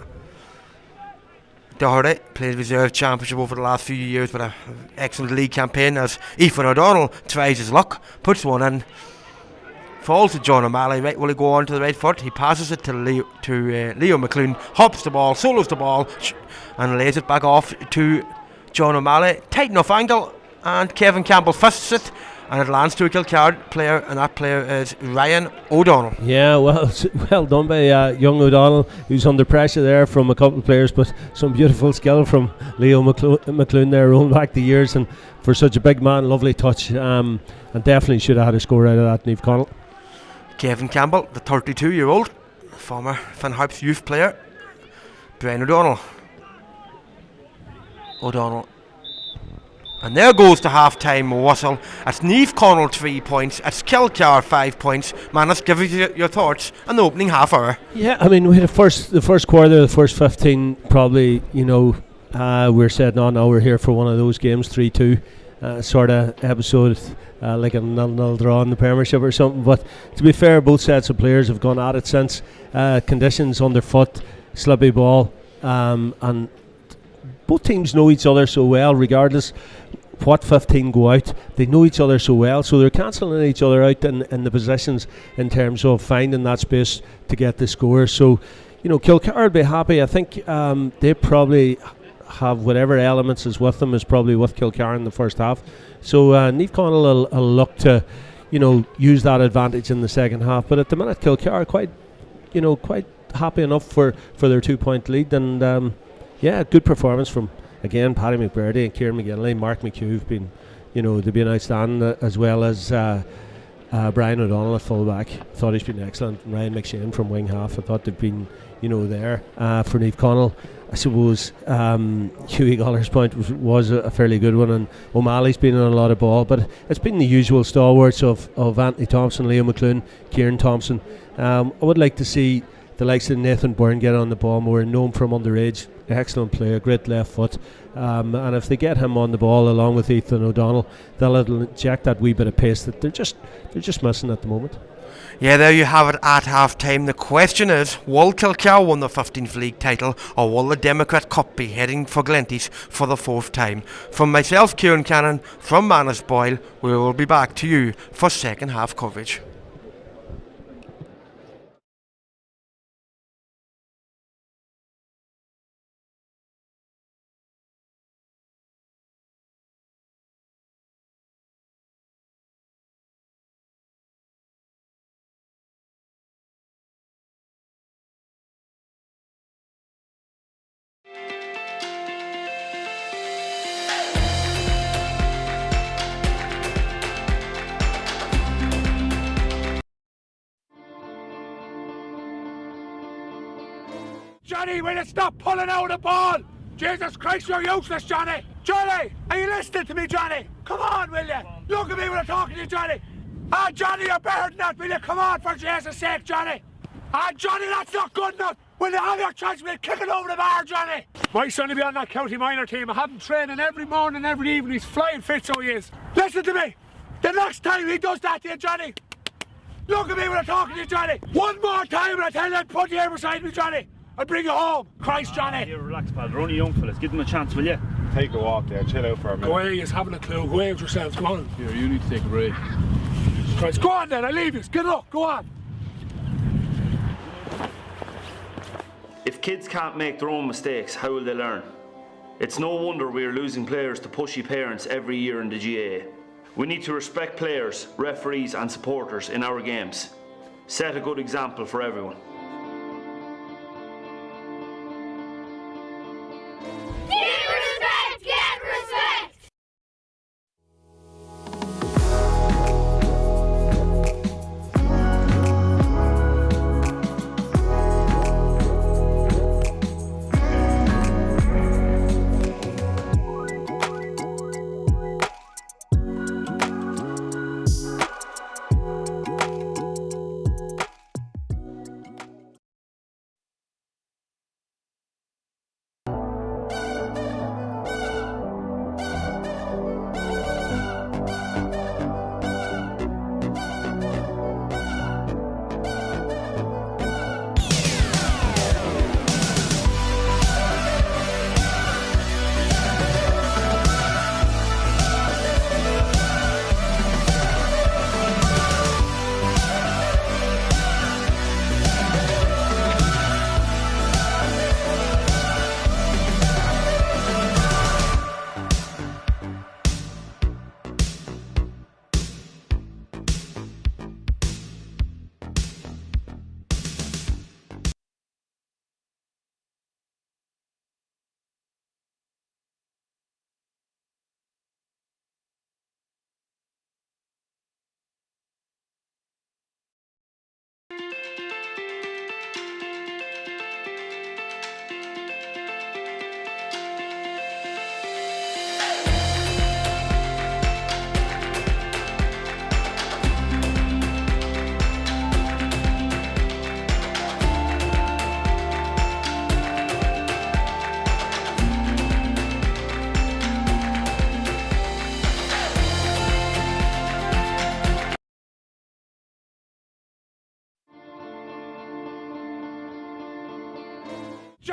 Doherty played reserve championship over the last few years with an excellent league campaign, as Eamonn O'Donnell tries his luck, puts one in, falls to John O'Malley. Right, will he go on to the right foot? He passes it to Leo McClune, hops the ball, solos the ball, and lays it back off to John O'Malley. Tight enough angle, and Kevin Campbell fists it, and it lands to a Kilcar player, and that player is Ryan O'Donnell. Yeah, well done by young O'Donnell, who's under pressure there from a couple of players, but some beautiful skill from Leo McClune there, rolling back the years, and for such a big man, lovely touch, and definitely should have had a score out of that, Naomh Conaill. Kevin Campbell, the 32-year-old, former Finn Harps youth player. Brian O'Donnell. And there goes the half-time whistle. It's Naomh Conaill 3 points. It's Kilcar 5 points. Manus, give us your thoughts on the opening half hour. Yeah, we had the first quarter, the first 15, probably, we're saying, now we're here for one of those games, 3-2 sort of episode, like a 0-0 draw in the Premiership or something. But to be fair, both sets of players have gone at it since. Conditions underfoot, slippy ball, and both teams know each other so well, regardless what 15 go out. They know each other so well, so they're cancelling each other out in the positions in terms of finding that space to get the score. So, Kilcar will be happy. I think they probably have whatever elements is with them is probably with Kilcar in the first half. So Naomh Conaill will look to, use that advantage in the second half. But at the minute, Kilcar are quite happy enough for their 2-point lead, and good performance from, again, Paddy McBurdy and Kieran McGinley. Mark McHugh have been, they've been outstanding, as well as Brian O'Donnell at full-back. I thought he's been excellent. Ryan McShane from wing half, I thought they've been, there for Naomh Conaill. I suppose Hughie Goller's point was a fairly good one, and O'Malley's been in a lot of ball, but it's been the usual stalwarts of Anthony Thompson, Leo McClune, Kieran Thompson. I would like to see the likes of Nathan Byrne get on the ball more, known from underage. Excellent player, great left foot, and if they get him on the ball along with Ethan O'Donnell, they'll inject that wee bit of pace that they're just missing at the moment. Yeah, there you have it at half time. The question is, will Kilcar win the 15th league title, or will the Democrat Cup be heading for Glenties for the 4th time? From myself, Kieran Cannon, from Manus Boyle, we will be back to you for second half coverage. Johnny, will you stop pulling out the ball? Jesus Christ, you're useless, Johnny. Johnny, are you listening to me, Johnny? Come on, will you? Look at me when I'm talking to you, Johnny. Ah, Johnny, you're better than that, will you? Come on, for Jesus' sake, Johnny. Ah, Johnny, that's not good enough. Will you have your chance? Will you kick it over the bar, Johnny? My son will be on that county minor team. I have him training every morning, every evening. He's flying fit, so he is. Listen to me. The next time he does that to you, Johnny, look at me when I'm talking to you, Johnny. One more time and I tell you I'll put you here beside me, Johnny. I'll bring you home. Christ, Johnny. Here, relax, pal. They're only young fellas. Give them a chance, will you? Take a walk there, chill out for a minute. Go away, he's having a clue. Go away with yourselves, come on. Here, you need to take a break. Christ, go on then, I'll leave you. Get up, go on. If kids can't make their own mistakes, how will they learn? It's no wonder we are losing players to pushy parents every year in the GAA. We need to respect players, referees and supporters in our games. Set a good example for everyone.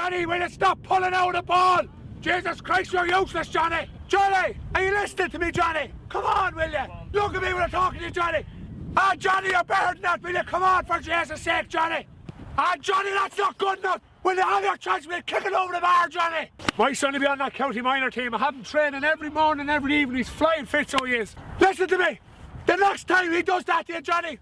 Johnny, will you stop pulling out the ball? Jesus Christ, you're useless, Johnny. Johnny, are you listening to me, Johnny? Come on, will you? Look at me when I'm talking to you, Johnny. Ah, Johnny, you're better than that, will you? Come on, for Jesus' sake, Johnny. Ah, Johnny, that's not good enough. Will you have your chance? Will you kick it over the bar, Johnny? My son will be on that county minor team. I have him training every morning, every evening. He's flying fit, so he is. Listen to me. The next time he does that to you, Johnny,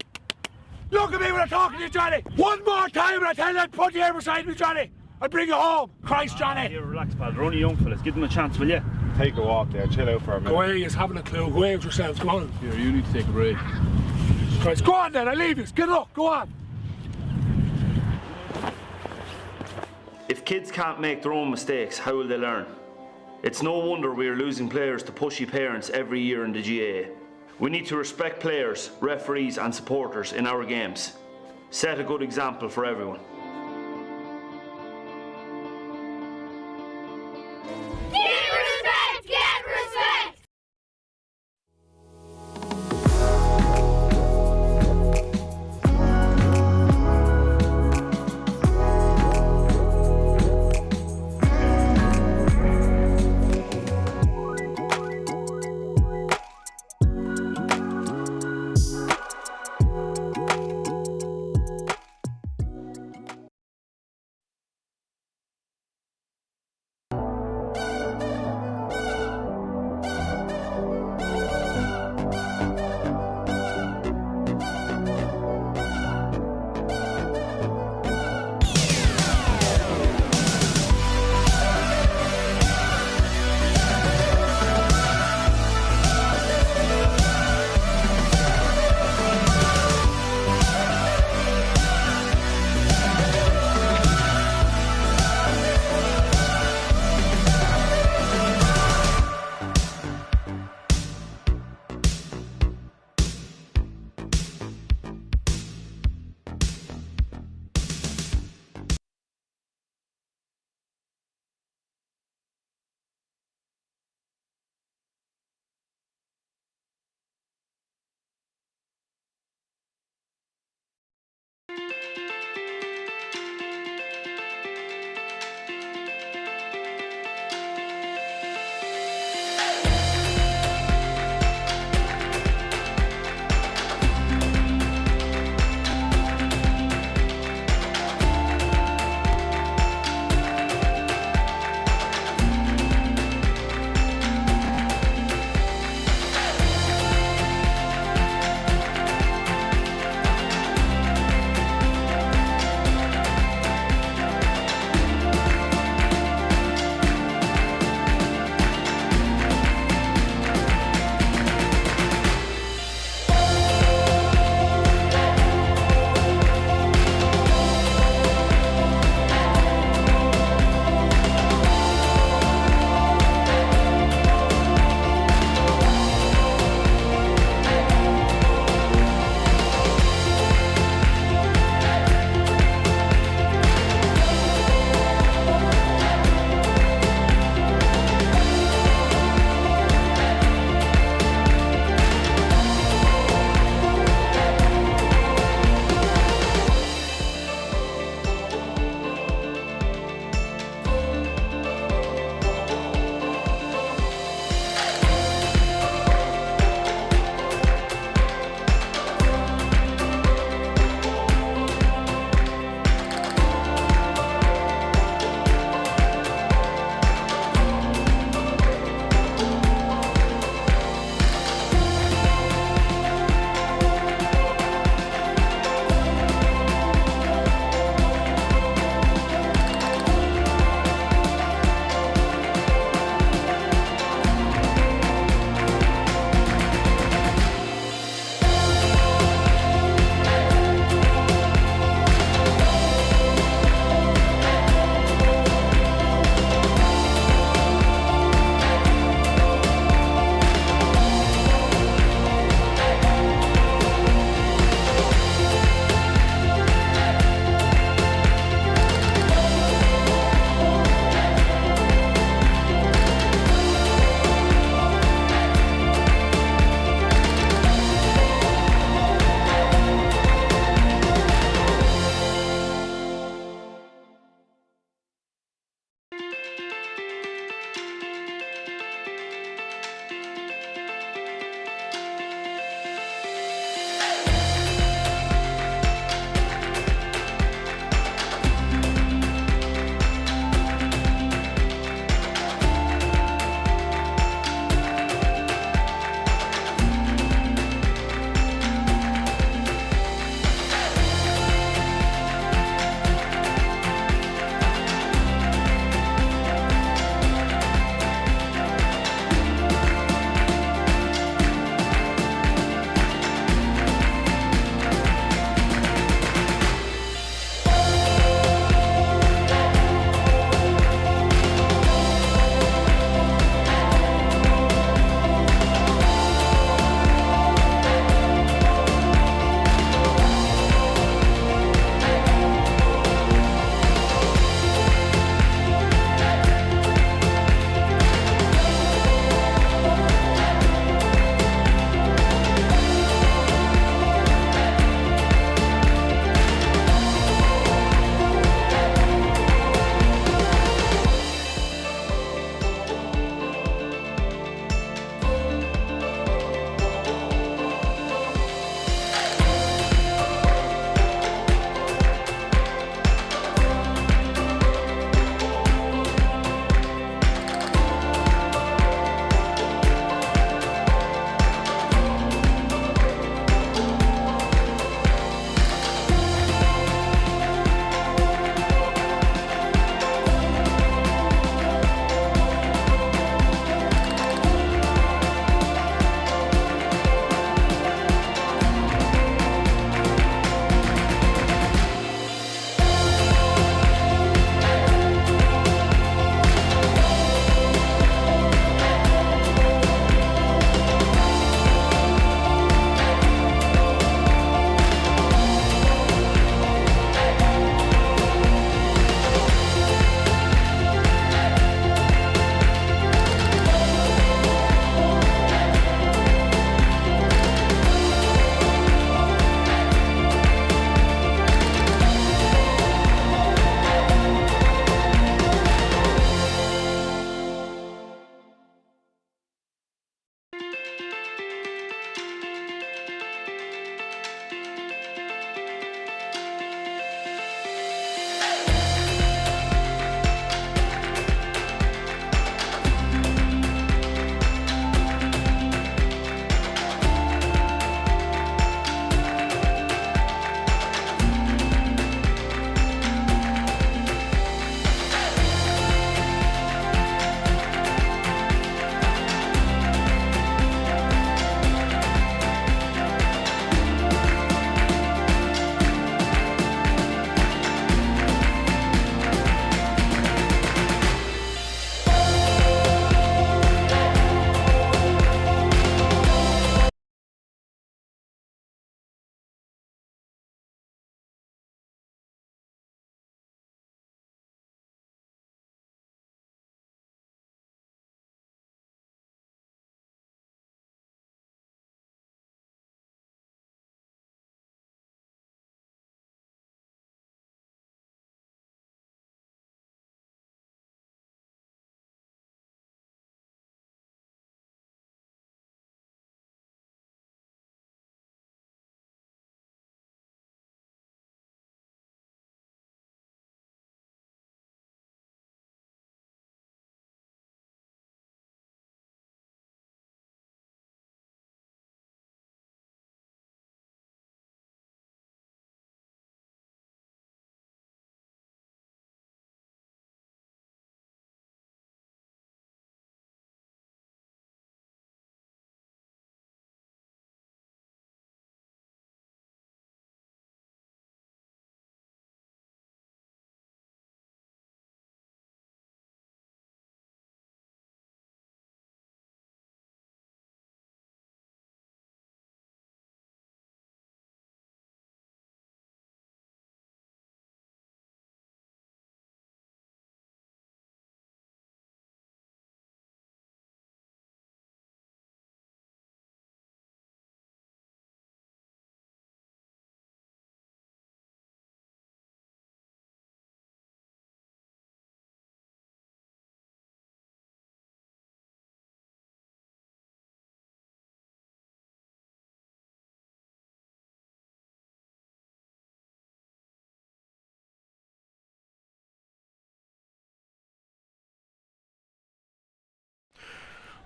look at me when I'm talking to you, Johnny. One more time and I tell you I'll put you here beside me, Johnny. I'll bring you home. Christ, Johnny. Here, relax, pal. They're only young fellas. Give them a chance, will you? Take a walk there, chill out for a minute. Go away, he's having a clue. Go away with yourselves, come on. Here, you need to take a break. Christ, go on then, I'll leave you. Get up, go on. If kids can't make their own mistakes, how will they learn? It's no wonder we are losing players to pushy parents every year in the GAA. We need to respect players, referees and supporters in our games. Set a good example for everyone.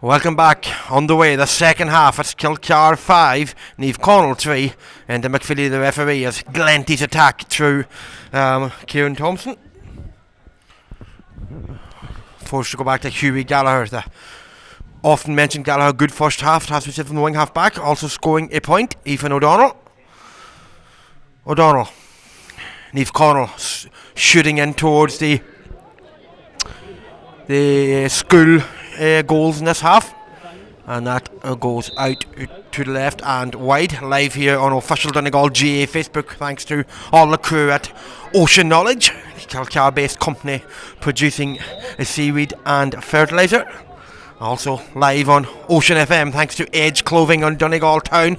Welcome back. On the way, the second half. It's Kilcar 5, Naomh Conaill 3, and McPhilly, the referee, as Glenty's attack through Kieran Thompson. Forced to go back to Hughie Gallagher, the often mentioned Gallagher. Good first half, has received from the wing half back, also scoring a point. Ethan O'Donnell. Naomh Conaill shooting in towards the school goals in this half, and that goes out to the left and wide. Live here on official Donegal GA Facebook, thanks to all the crew at Ocean Knowledge, Kilcar based company producing seaweed and fertiliser. Also live on Ocean FM thanks to Edge Clothing on Donegal Town.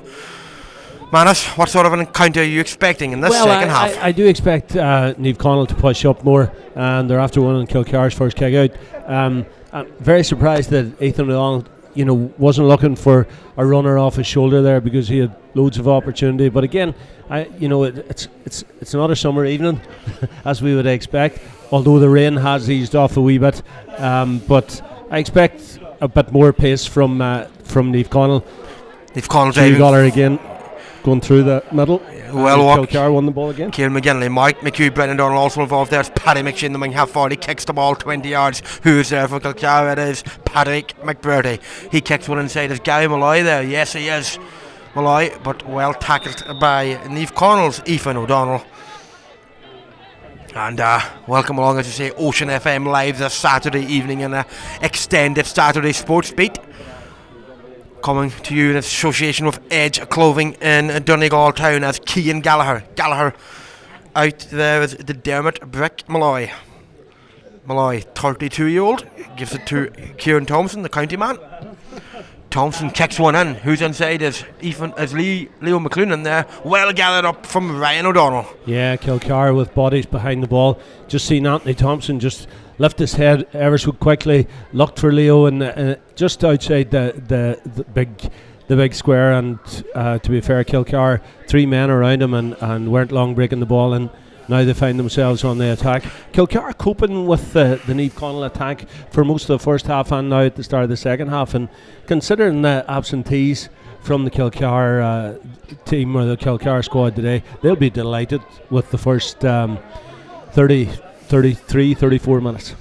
Manus, what sort of an encounter are you expecting in this second half? I do expect Naomh Conaill to push up more, and they're after winning Kilcar's first kick out. I'm very surprised that Ethan O'Donnell, wasn't looking for a runner off his shoulder there, because he had loads of opportunity. But again, it's another summer evening, as we would expect. Although the rain has eased off a wee bit, but I expect a bit more pace from Naomh Conaill. Naomh Conaill driving again, going through the middle. Well walked. Kilcar won the ball again. Kieran McGinley, Mike McHugh, Brendan Donald also involved there. It's Paddy McShane, the wing half forward. He kicks the ball 20 yards. Who's there for Kilcar? It is Patrick McBurdy. He kicks one inside. Is Gary Malloy there? Yes, he is. Malloy, but well tackled by Naomh Conall's Ethan O'Donnell. And welcome along, as you say, Ocean FM live this Saturday evening in an extended Saturday sports beat, coming to you in association with Edge Clothing in Donegal Town, as Cian Gallagher out there is the Dermot Brick Malloy, 32-year-old, gives it to Kieran Thompson, the county man. Thompson kicks one in. Who's inside is Leo McClune in there, well gathered up from Ryan O'Donnell. Yeah, Kilcar with bodies behind the ball. Just seen Anthony Thompson just lift his head ever so quickly, looked for Leo, and just outside the big square. And to be fair, Kilcar, 3 men around him and weren't long breaking the ball, and now they find themselves on the attack. Kilcar coping with the Naomh Conaill attack for most of the first half and now at the start of the second half, and considering the absentees from the Kilcar team or the Kilcar squad today, they'll be delighted with the first 34 minutes.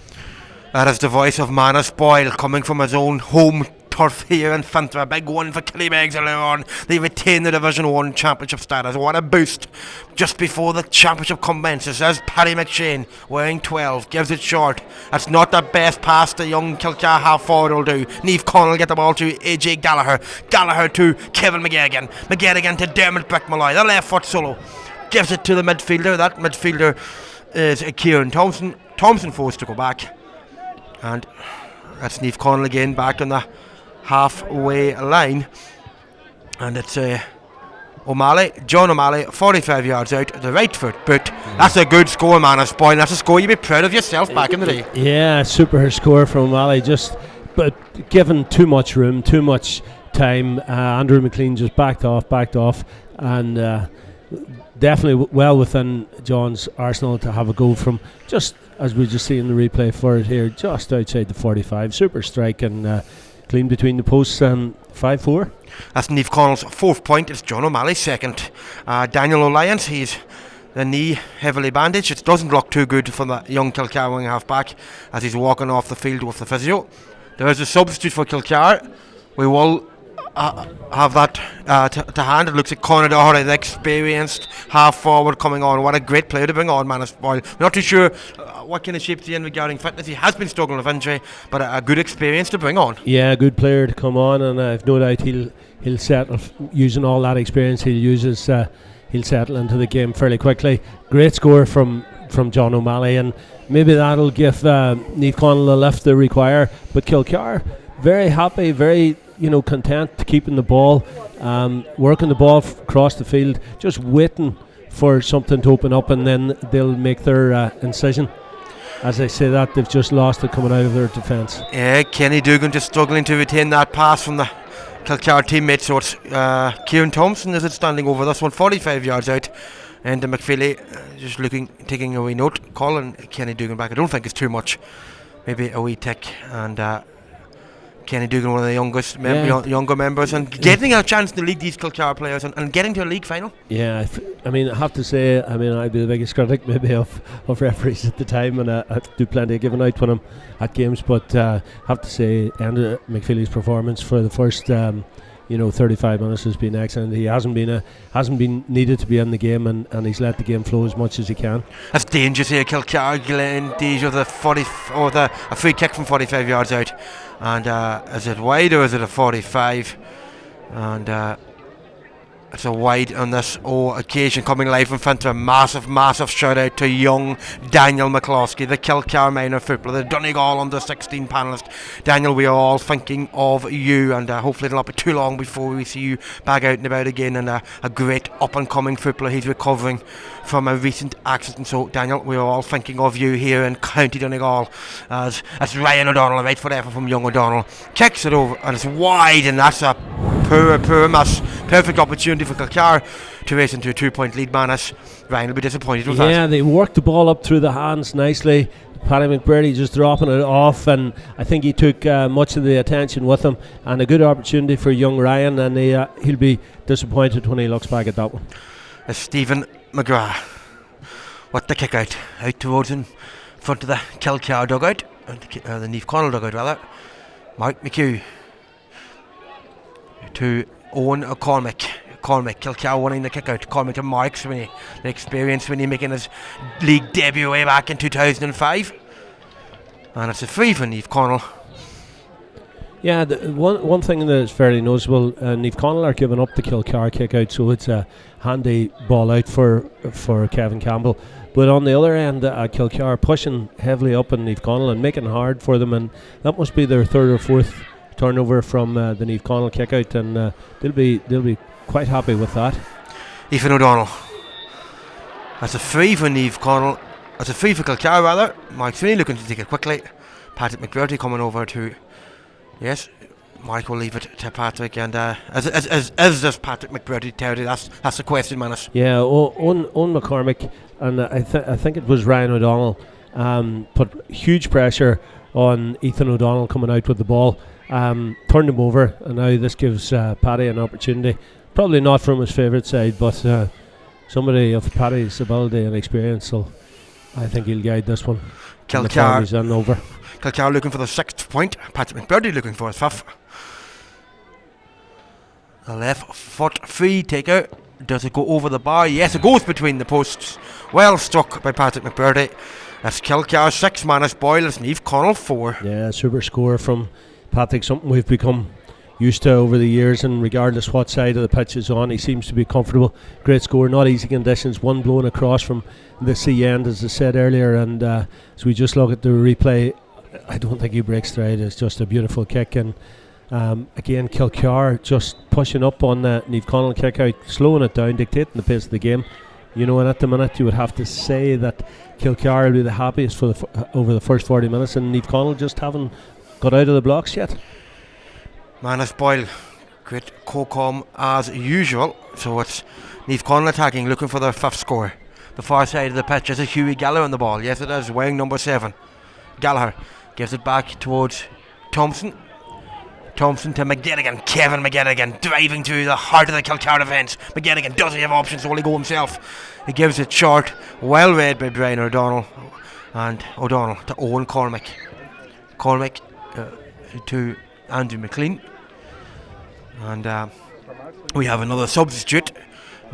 That is the voice of Manus Boyle coming from his own home turf here in Fintra. Big one for Killybegs earlier on. They retain the Division 1 Championship status. What a boost just before the championship commences, as Paddy McShane, wearing 12, gives it short. That's not the best pass the young Kilcar half forward will do. Naomh Conaill get the ball to AJ Gallagher to Kevin McGettigan to Dermot Brick Malloy, the left foot solo, gives it to the midfielder. That midfielder is Kieran Thompson forced to go back, and that's Naomh Conaill again back on the halfway line, and it's John O'Malley, 45 yards out, the right foot boot. That's a good score, Manus Boyle. That's a score you'd be proud of yourself back in the day. Yeah, super score from O'Malley, but given too much room, too much time. Andrew McLean just backed off, and definitely well within John's arsenal to have a goal from, just as we just see in the replay for it here, just outside the 45. Super strike, and clean between the posts, and 5-4. That's Naomh Conall's 4th point. It's John O'Malley's 2nd. Daniel O'Lyons, he's the knee heavily bandaged. It doesn't look too good for the young Kilcar wing half back as he's walking off the field with the physio. There is a substitute for Kilcar. We will have that to hand. It looks like Conor Doherty, the experienced half forward, coming on. What a great player to bring on, Manus Boyle. We're not too sure what kind of shape he's in regarding fitness. He has been struggling with injury, but a good experience to bring on. Yeah, a good player to come on, and I've no doubt he'll settle, using all that experience he'll settle into the game fairly quickly. Great score from John O'Malley, and maybe that'll give Naomh Conaill the lift they require. But Kilcar, very happy, very content keeping the ball, working the ball across the field, just waiting for something to open up, and then they'll make their incision. As I say that, they've just lost it coming out of their defence. Yeah, Kenny Dugan just struggling to retain that pass from the Kilcar teammate, so it's Kieran Thompson is standing over this one, 45 yards out, and McPhilly just taking a wee note, calling Kenny Dugan back. I don't think it's too much, maybe a wee tick, and Kenny Dugan, one of the youngest younger members, and getting a chance to lead these Kilcar players and getting to a league final. Yeah, I mean, I have to say, I mean, I'd be the biggest critic maybe of referees at the time, and I do plenty of giving out when I'm at games, but I have to say, Andrew McFeely's performance for the first 35 minutes has been excellent. He hasn't been needed to be in the game, and he's let the game flow as much as he can. That's dangerous here. Kilcar, Glenn Deja, a free kick from 45 yards out, and is it wide or is it a 45? And it's a wide on this occasion, coming live in front of a massive shout out to young Daniel McCloskey, the Kilcar minor footballer, the Donegal under 16 panellist. Daniel, we are all thinking of you, and hopefully it'll not be too long before we see you back out and about again, and a great up and coming footballer. He's recovering from a recent accident, so Daniel, we are all thinking of you here in County Donegal, as Ryan O'Donnell, right foot effort from young O'Donnell, kicks it over and it's wide, and that's a poor miss. Perfect opportunity for Kilcar to race into a 2-point lead. Manus, Ryan will be disappointed with that. Yeah, they worked the ball up through the hands nicely. Paddy McBurdy just dropping it off, and I think he took much of the attention with him, and a good opportunity for young Ryan, and he'll be disappointed when he looks back at that one. Stephen McGrath, what the kick out towards in front of the Kilcar dugout, the Naomh Conaill dugout rather. Mark McHugh to Owen Cormac. Kilcar winning the kick out. Cormac to Mark Sweeney, the experience when he making his league debut way back in 2005. And it's a free for Naomh Conaill. Yeah, one thing that is fairly noticeable, Naomh Conaill are giving up the Kilcar kick out, so it's a handy ball out for Kevin Campbell. But on the other end, Kilcar pushing heavily up in Naomh Conaill and making it hard for them, and that must be their third or fourth turnover from the Naomh Conaill kick out, and they'll be quite happy with that. Ethan O'Donnell. That's a free for Naomh Conaill. That's a free for Kilcar rather. Mark Sweeney looking to take it quickly. Patrick McBurdy coming over to. Yes, Mark will leave it to Patrick, and is this Patrick McBurdy territory? That's the question, Manus. Yeah, Owen McCormick, and I think it was Ryan O'Donnell, put huge pressure on Ethan O'Donnell coming out with the ball, turned him over, and now this gives Paddy an opportunity. Probably not from his favourite side, but somebody of Paddy's ability and experience, I think he'll guide this one. Kilcar over. Kilcar looking for the 6th point. Patrick McBurdy looking for his 5th. The left foot free takeout. Does it go over the bar? Yes, it goes between the posts. Well struck by Patrick McBurdy. That's Kilcar 6, Manus Boyle. It's Naomh Conaill 4. Yeah, super score from Patrick. Something we've become used to over the years, and regardless what side of the pitch is on, he seems to be comfortable. Great score, not easy conditions. One blown across from the sea end, as I said earlier, and as we just look at the replay, I don't think he breaks straight. It's just a beautiful kick, and again Kilcar just pushing up on the Naomh Conaill kick out, slowing it down, dictating the pace of the game. And at the minute you would have to say that Kilcar will be the happiest for over the first 40 minutes, and Naomh Conaill just haven't got out of the blocks yet. Manus Boyle, great co-com as usual. So it's Naomh Conaill attacking, looking for their 5th score. The far side of the pitch is a Hughie Gallagher on the ball. Yes, it is, wearing number 7. Gallagher gives it back towards Thompson. Thompson to McGettigan. Kevin McGettigan driving through the heart of the Kilcar defence. McGettigan doesn't have options, so will he go himself? He gives it short, well read by Brian O'Donnell, and O'Donnell to Owen Cormac. Cormac to Andrew McLean, and we have another substitute.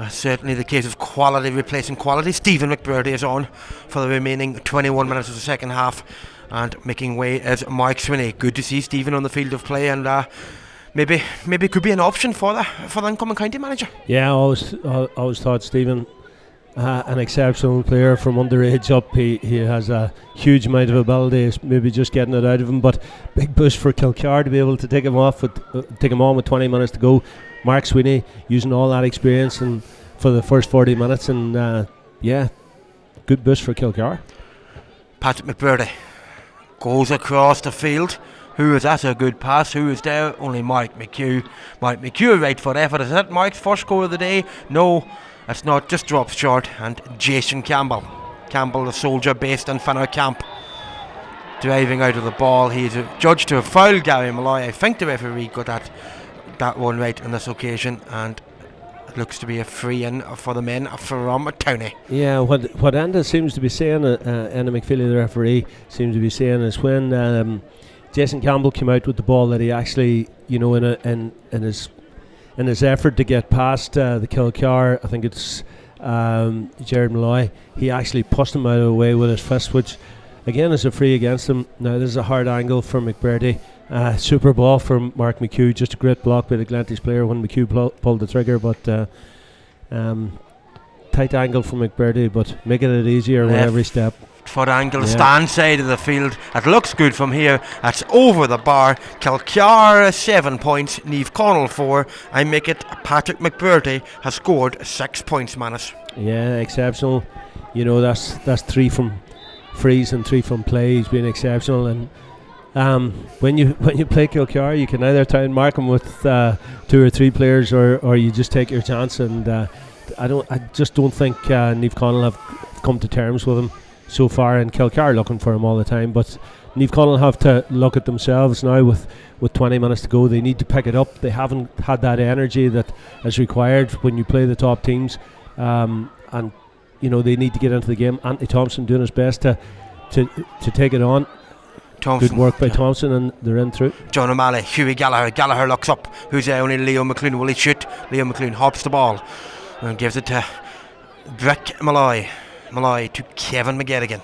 Certainly the case of quality replacing quality. Stephen McBurdy is on for the remaining 21 minutes of the second half, and making way is Mark Sweeney. Good to see Stephen on the field of play, and maybe could be an option for the incoming county manager. Yeah, I always thought Stephen, an exceptional player from underage up. He has a huge amount of ability. It's maybe just getting it out of him, but big boost for Kilcar to be able to take him on with 20 minutes to go. Mark Sweeney using all that experience and for the first 40 minutes, and good boost for Kilcar. Patrick McBurdy goes across the field. Who is that? A good pass. Who is there? Only Mark McHugh. Mark McHugh, right foot effort. Is that Mark's first score of the day? No, it's not. Just drops short. And Jason Campbell, the soldier based in Finner Camp. driving out of the ball. He is judged to have fouled Gary Malloy. I think the referee got that one right on this occasion, and it looks to be a free in for the men from Towney. Yeah, what Enda seems to be saying, Enda McPhilly, the referee, seems to be saying is when Jason Campbell came out with the ball, that he actually, in his effort to get past the Kilcar, I think it's Jared Malloy, he actually pushed him out of the way with his fist, which again is a free against him. Now this is a hard angle for McBurdy. Super ball from Mark McHugh, just a great block by the Glantish player when McHugh pulled the trigger, but tight angle from McBurdy, but making it easier with every step. Foot angle, stand side of the field. It looks good from here. That's over the bar. Kilcar 7 points, Naomh Conaill 4. I make it Patrick McBurdy has scored 6 points, Manus. Yeah, exceptional. That's 3 from frees and 3 from play. He's been exceptional, and when you play Kilcar, you can either try and mark him with 2 or 3 players, or you just take your chance. And I just don't think Naomh Conaill have come to terms with him so far, and Kilcar looking for him all the time. But Naomh Conaill have to look at themselves now with 20 minutes to go. They need to pick it up. They haven't had that energy that is required when you play the top teams, and they need to get into the game. Anthony Thompson doing his best to take it on. Thompson. Good work by Thompson, and they're in through. John O'Malley, Hughie Gallagher looks up. Who's there? Only Leo McLean. Will he shoot? Leo McLean hops the ball and gives it to Brick Malloy to Kevin McGettigan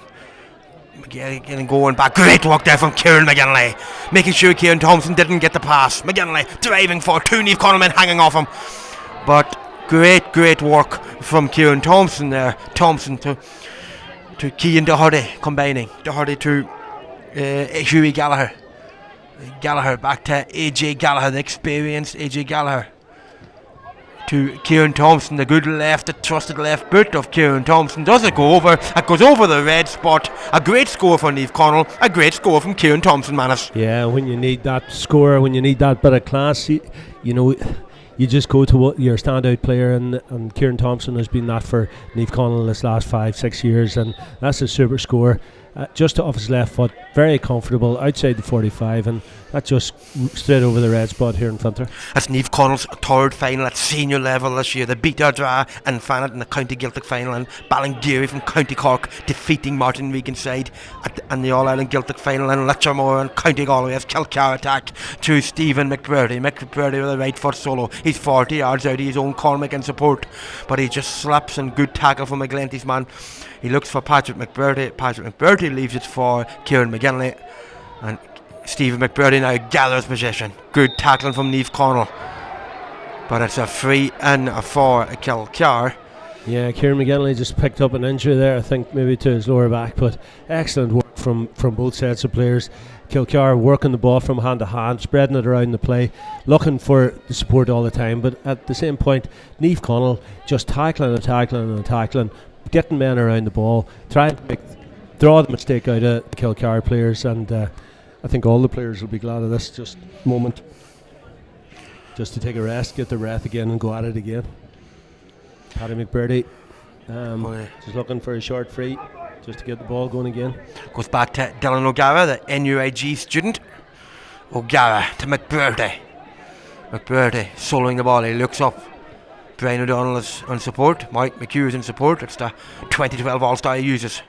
going back. Great work there from Kieran McGinley, making sure Kieran Thompson didn't get the pass. McGinley driving for 2 Naomh Conaill men hanging off him, but great work from Kieran Thompson there. Thompson to Cian Doherty, combining Doherty to Hughie Gallagher back to AJ Gallagher, the experienced AJ Gallagher, to Kieran Thompson, the good left, the trusted left boot of Kieran Thompson. Does it go over? It goes over the red spot. A great score for Naomh Conaill, a great score from Kieran Thompson, Manus. Yeah, when you need that score, when you need that bit of class, you just go to your standout player, and Kieran Thompson has been that for Naomh Conaill this last 5-6 years, and that's a super score. Just off his left foot, very comfortable outside the 45, and that just straight over the red spot here in Finter. That's Naomh Conall's 3rd final at senior level this year. They beat Ardra and Fannet in the County Gaeltacht final, and Ballingeary from County Cork defeating Martin Regan's side in the All-Ireland Gaeltacht final, and Litchermore and County Galway as Kilcar attack to Stephen McBurdy. McBurdy with a right foot solo. He's 40 yards out of his own corner in support, but he just slaps, and good tackle from McGlenty's man. He looks for Patrick McBurdy. Patrick McBurdy leaves it for Kieran McGinley, and Stephen McBurdy now gathers possession. Good tackling from Naomh Conaill, but it's a free in for Kilcar. Yeah, Kieran McGinley just picked up an injury there, I think maybe to his lower back, but excellent work from both sets of players. Kilcar working the ball from hand to hand, spreading it around the play, looking for the support all the time, but at the same point Naomh Conaill just tackling, getting men around the ball, trying to draw the mistake out of the Kilcar players, and I think all the players will be glad of this just moment, just to take a rest, get their breath again, and go at it again. Paddy McBurdy just looking for a short free just to get the ball going again. Goes back to Dylan O'Gara, the NUIG student. O'Gara to McBurdy soloing the ball. He looks up. Brian O'Donnell is on support. Mike McHugh is in support. It's the 2012 All-Star he uses.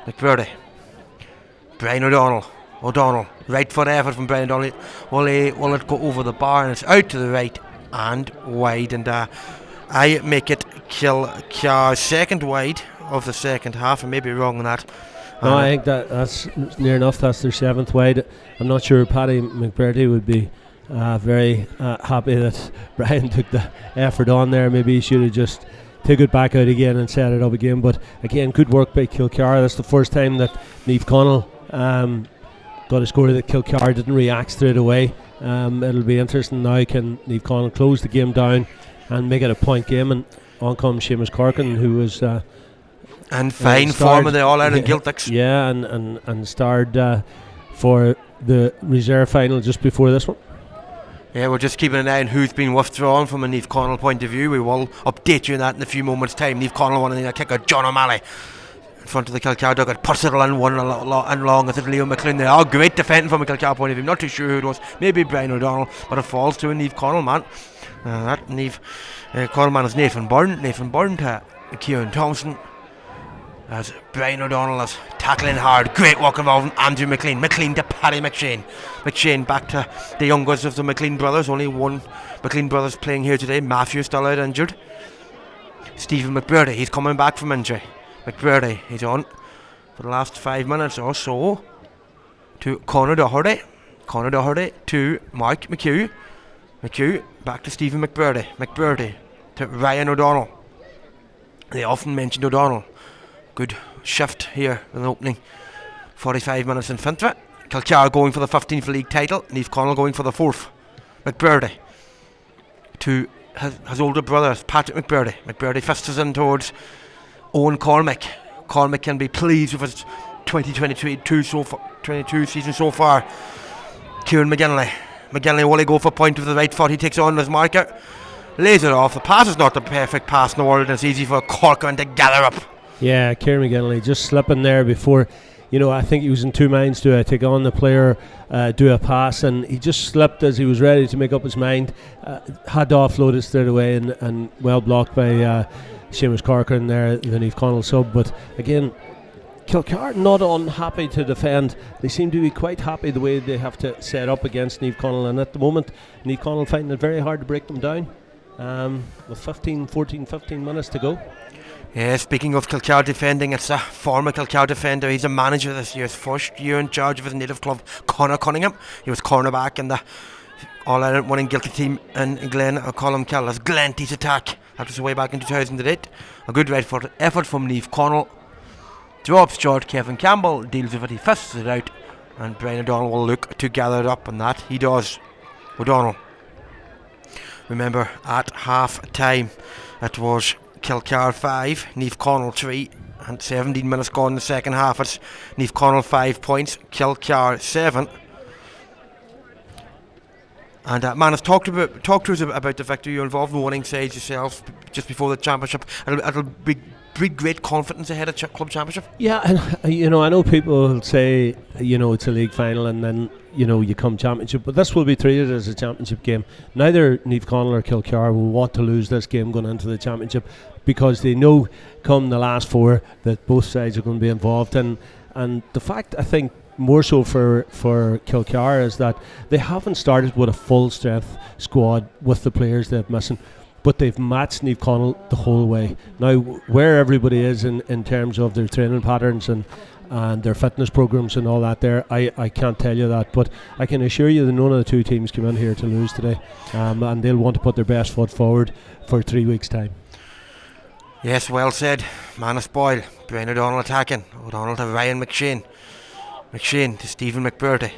McBurdy. Brian O'Donnell. Right foot effort from Brian O'Donnell. Will it go over the bar, and it's out to the right and wide, and I make it Kilcar 2nd wide of the second half. I may be wrong on that. No, I think that's near enough. That's their 7th wide. I'm not sure Paddy McBurdy would be very happy that Brian took the effort on there. Maybe he should have just took it back out again and set it up again. But again, good work by Kilcar. That's the first time that Naomh Conaill got a score that Kilcar didn't react straight away. It'll be interesting now. Can Naomh Conaill close the game down and make it a point game? And on comes Seamus Corkin, who was in fine form of the All-Ireland Gaeltachts. Yeah, and starred for the reserve final just before this one. Yeah, we're just keeping an eye on who's been withdrawn from a Naomh Conaill point of view. We will update you on that in a few moments' time. Naomh Conaill wanting a kick out John O'Malley. in front of the Kilcar dugout, puts it in one and long as it Leo McLean there. Oh, great defending from a Kilcar point of view. Not too sure who it was. Maybe Brian O'Donnell, but it falls to a Naomh Conaill man. That Naomh Conaill man is Nathan Byrne. Nathan Byrne to Kieran Thompson. As Brian O'Donnell is tackling hard. Great work involving Andrew McLean. McLean to Paddy McShane. McShane back to the youngest of the McLean brothers. Only one McLean brothers playing here today. Matthew still out injured. Stephen McBurdy, he's coming back from injury. McBurdy, he's on for the last 5 minutes or so. To Conor Doherty. Conor Doherty to Mark McHugh. McHugh back to Stephen McBurdy. McBurdy to Ryan O'Donnell. They often mentioned O'Donnell. Good shift here in the opening 45 minutes in Fintra. Kilcar going for the 15th league title. Naomh Conaill going for the 4th. McBurdy to his older brother, Patrick McBurdy. McBurdy fists in towards Owen Cormac. Cormac can be pleased with his 2022 season so far. Kieran McGinley. McGinley will he go for point with the right foot. He takes on his marker. Lays it off. The pass is not the perfect pass in the world, and it's easy for Corcoran to gather up. Yeah, Kieran McGinley just slipping there before, I think he was in two minds to take on the player, do a pass, and he just slipped as he was ready to make up his mind. Had to offload it straight away, and well blocked by Seamus Corcoran there, the Naomh Conaill sub. But again, Kilcar not unhappy to defend. They seem to be quite happy the way they have to set up against Naomh Conaill, and at the moment Naomh Conaill finding it very hard to break them down with 15 minutes to go. Yeah, speaking of Kilcar defending, it's a former Kilcar defender. He's a manager this year, his first year in charge of his native club, Conor Cunningham. He was cornerback in the All-Ireland winning Guilty team in Glen Columkill. As Glenty's attack, that was way back in 2008. A good right foot effort from Naomh Conaill. Drops short, Kevin Campbell deals with it, he fists it out, and Brian O'Donnell will look to gather it up, and that he does. O'Donnell. Remember, at half time, it was Kilcar 5, Naomh Conaill 3, and 17 minutes gone in the second half. It's Naomh Conaill 5 points, Kilcar 7. And Manus, talk to us about the victory. You're involved in winning sides yourself just before the championship. It'll breed great confidence ahead of club championship. Yeah, and I know people will say it's a league final and then you come championship, but this will be treated as a championship game. Neither Naomh Conaill or Kilcar will want to lose this game going into the championship, because they know come the last four that both sides are going to be involved. And the fact, I think, more so for Kilcar is that they haven't started with a full strength squad with the players they've missing, but they've matched Naomh Conaill the whole way. Now, where everybody is in terms of their training patterns and their fitness programs and all that there, I can't tell you that, but I can assure you that none of the two teams come in here to lose today, and they'll want to put their best foot forward for 3 weeks' time. Yes, well said. Manus Boyle, Brian O'Donnell attacking. O'Donnell to Ryan McShane. McShane to Stephen McBurdy.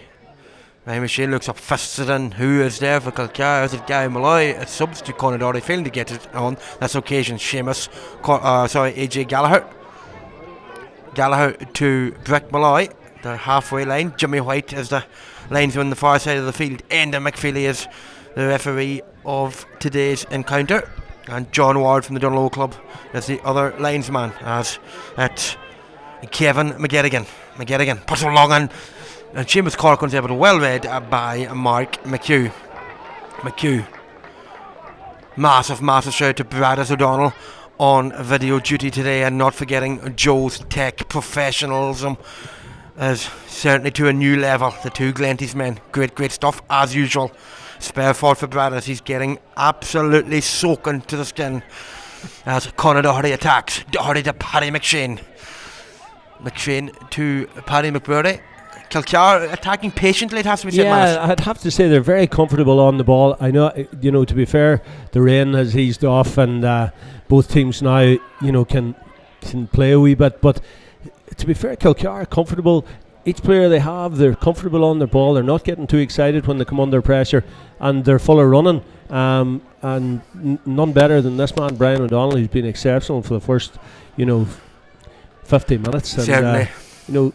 Ryan McShane looks up, fists it in. Who is there for Kilcar? Is it Gary Malloy? It subs to Conor Doherty, failing to get it on this occasion. Seamus, AJ Gallagher. Gallagher to Brick Malloy, the halfway line. Jimmy White is the linesman on the far side of the field. Enda McFeely is the referee of today's encounter. And John Ward from the Donegal club is the other linesman, as it's Kevin McGettigan puts it along, and Seamus Corcoran's able to well read by Mark McHugh. Massive shout to Bradis O'Donnell on video duty today, and not forgetting Joe's tech professionalism is certainly to a new level. The two Glenty's men, great stuff as usual. Spare forward for Bradis, he's getting absolutely soaking to the skin as Conor Doherty attacks. Doherty to Paddy McShane. McShane to Paddy McBurdy. Kilcar attacking patiently, it has to be said. Yeah, I'd have to say they're very comfortable on the ball. I know, to be fair, the rain has eased off, and both teams now, can play a wee bit. But to be fair, Kilcar are comfortable. Each player they have, they're comfortable on their ball. They're not getting too excited when they come under pressure, and they're full of running. And none better than this man, Brian O'Donnell, who's been exceptional for the first, 50 minutes. And, certainly.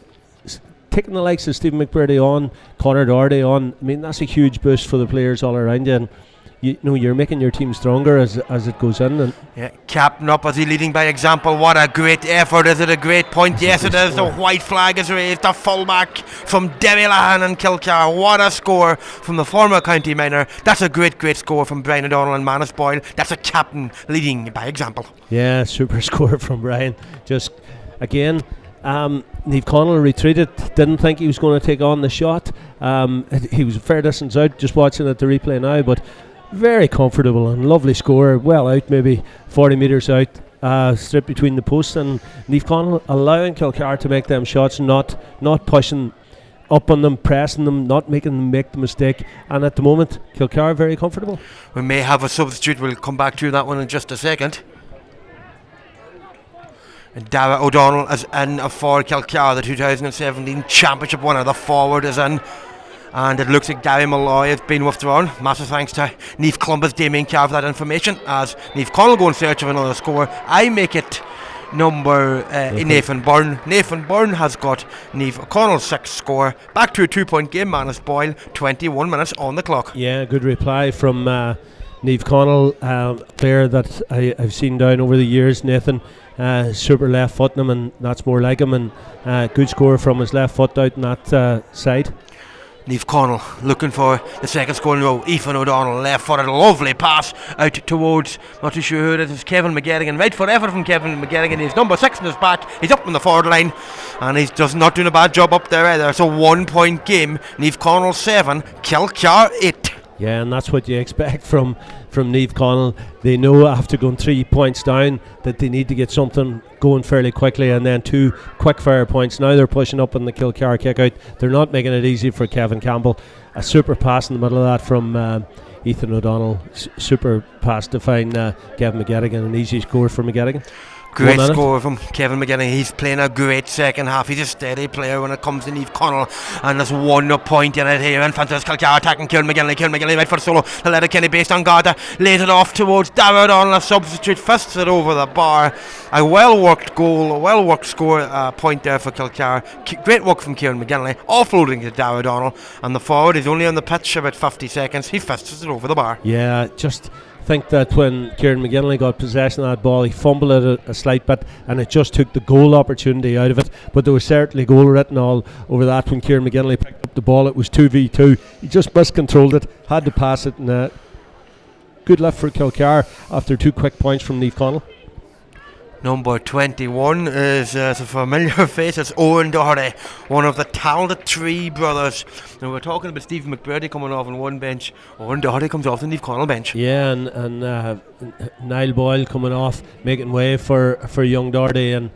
Taking the likes of Stephen McBurdy on, Conor Doherty on, I mean, that's a huge boost for the players all around you. And, you're making your team stronger as it goes in. And yeah, captain up as he leading by example. What a great effort. Is it a great point? Yes, it is. The white flag is raised. The fullback from Derrylahan and Kilcar. What a score from the former county minor. That's a great score from Brian O'Donnell and Manus Boyle. That's a captain leading by example. Yeah, super score from Brian. Just again, Naomh Conaill retreated, didn't think he was going to take on the shot. He was a fair distance out, just watching at the replay now, but very comfortable and lovely score, well out, maybe 40 metres out, straight between the posts, and Naomh Conaill allowing Kilcar to make them shots, not pushing up on them, pressing them, not making them make the mistake. And at the moment, Kilcar very comfortable. We may have a substitute. We'll come back to that one in just a second. And Dara O'Donnell is in for Kilcar, the 2017 championship winner. The forward is in, and it looks like Gary Malloy has been withdrawn. Massive thanks to Naomh Columbus, Damien Carr for that information. As Naomh Conaill go in search of another score, I make it number Nathan Byrne. Nathan Byrne has got Naomh Conaill 6 score. Back to a 2-point game. Manus Boyle, 21 minutes on the clock. Yeah, good reply from Naomh Conaill, player that I've seen down over the years. Nathan, super left footing him, and that's more like him, and good score from his left foot out on that side. Naomh Conaill looking for the second score in a row. Eamonn O'Donnell left footed, lovely pass out towards, not too sure who it is, Kevin McGettigan. Right foot effort from Kevin McGettigan. He's number 6 in his back. He's up on the forward line, and he's just not doing a bad job up there either. It's a 1-point game. Naomh Conaill 7, Kilcar 8. Yeah, and that's what you expect from Naomh Conaill. They know after going 3 points down that they need to get something going fairly quickly, and then 2 quick fire points. Now they're pushing up in the Kilcar kick out. They're not making it easy for Kevin Campbell. A super pass in the middle of that from Eamonn O'Donnell. Super pass to find Kevin McGettigan. An easy score for McGettigan. Great score from Kevin McGettigan. He's playing a great second half. He's a steady player when it comes to Naomh Conaill, and there's 1 point in it here. In front of Kilcar attacking Kieran McGinley right for the solo. The letter Kenny based on Garda, lays it off towards Dara O'Donnell. A substitute fists it over the bar. A well worked goal, a well worked score, point there for Kilcar. Great work from Kieran McGinley, offloading to Dara O'Donnell, and the forward is only on the pitch about 50 seconds. He fists it over the bar. Yeah, just think that when Kieran McGinley got possession of that ball, he fumbled it a slight bit, and it just took the goal opportunity out of it. But there was certainly goal written all over that. When Kieran McGinley picked up the ball, it was 2v2. He just miscontrolled it, had to pass it, and good left for Kilcar after 2 quick points from Naomh Conaill. Number 21 is a familiar face. It's Owen Doherty, one of the talented 3 brothers. Now we're talking about Stephen McBurdy coming off on one bench. Owen Doherty comes off the Naomh Conaill bench. Yeah, and Niall Boyle coming off, making way for young Doherty. And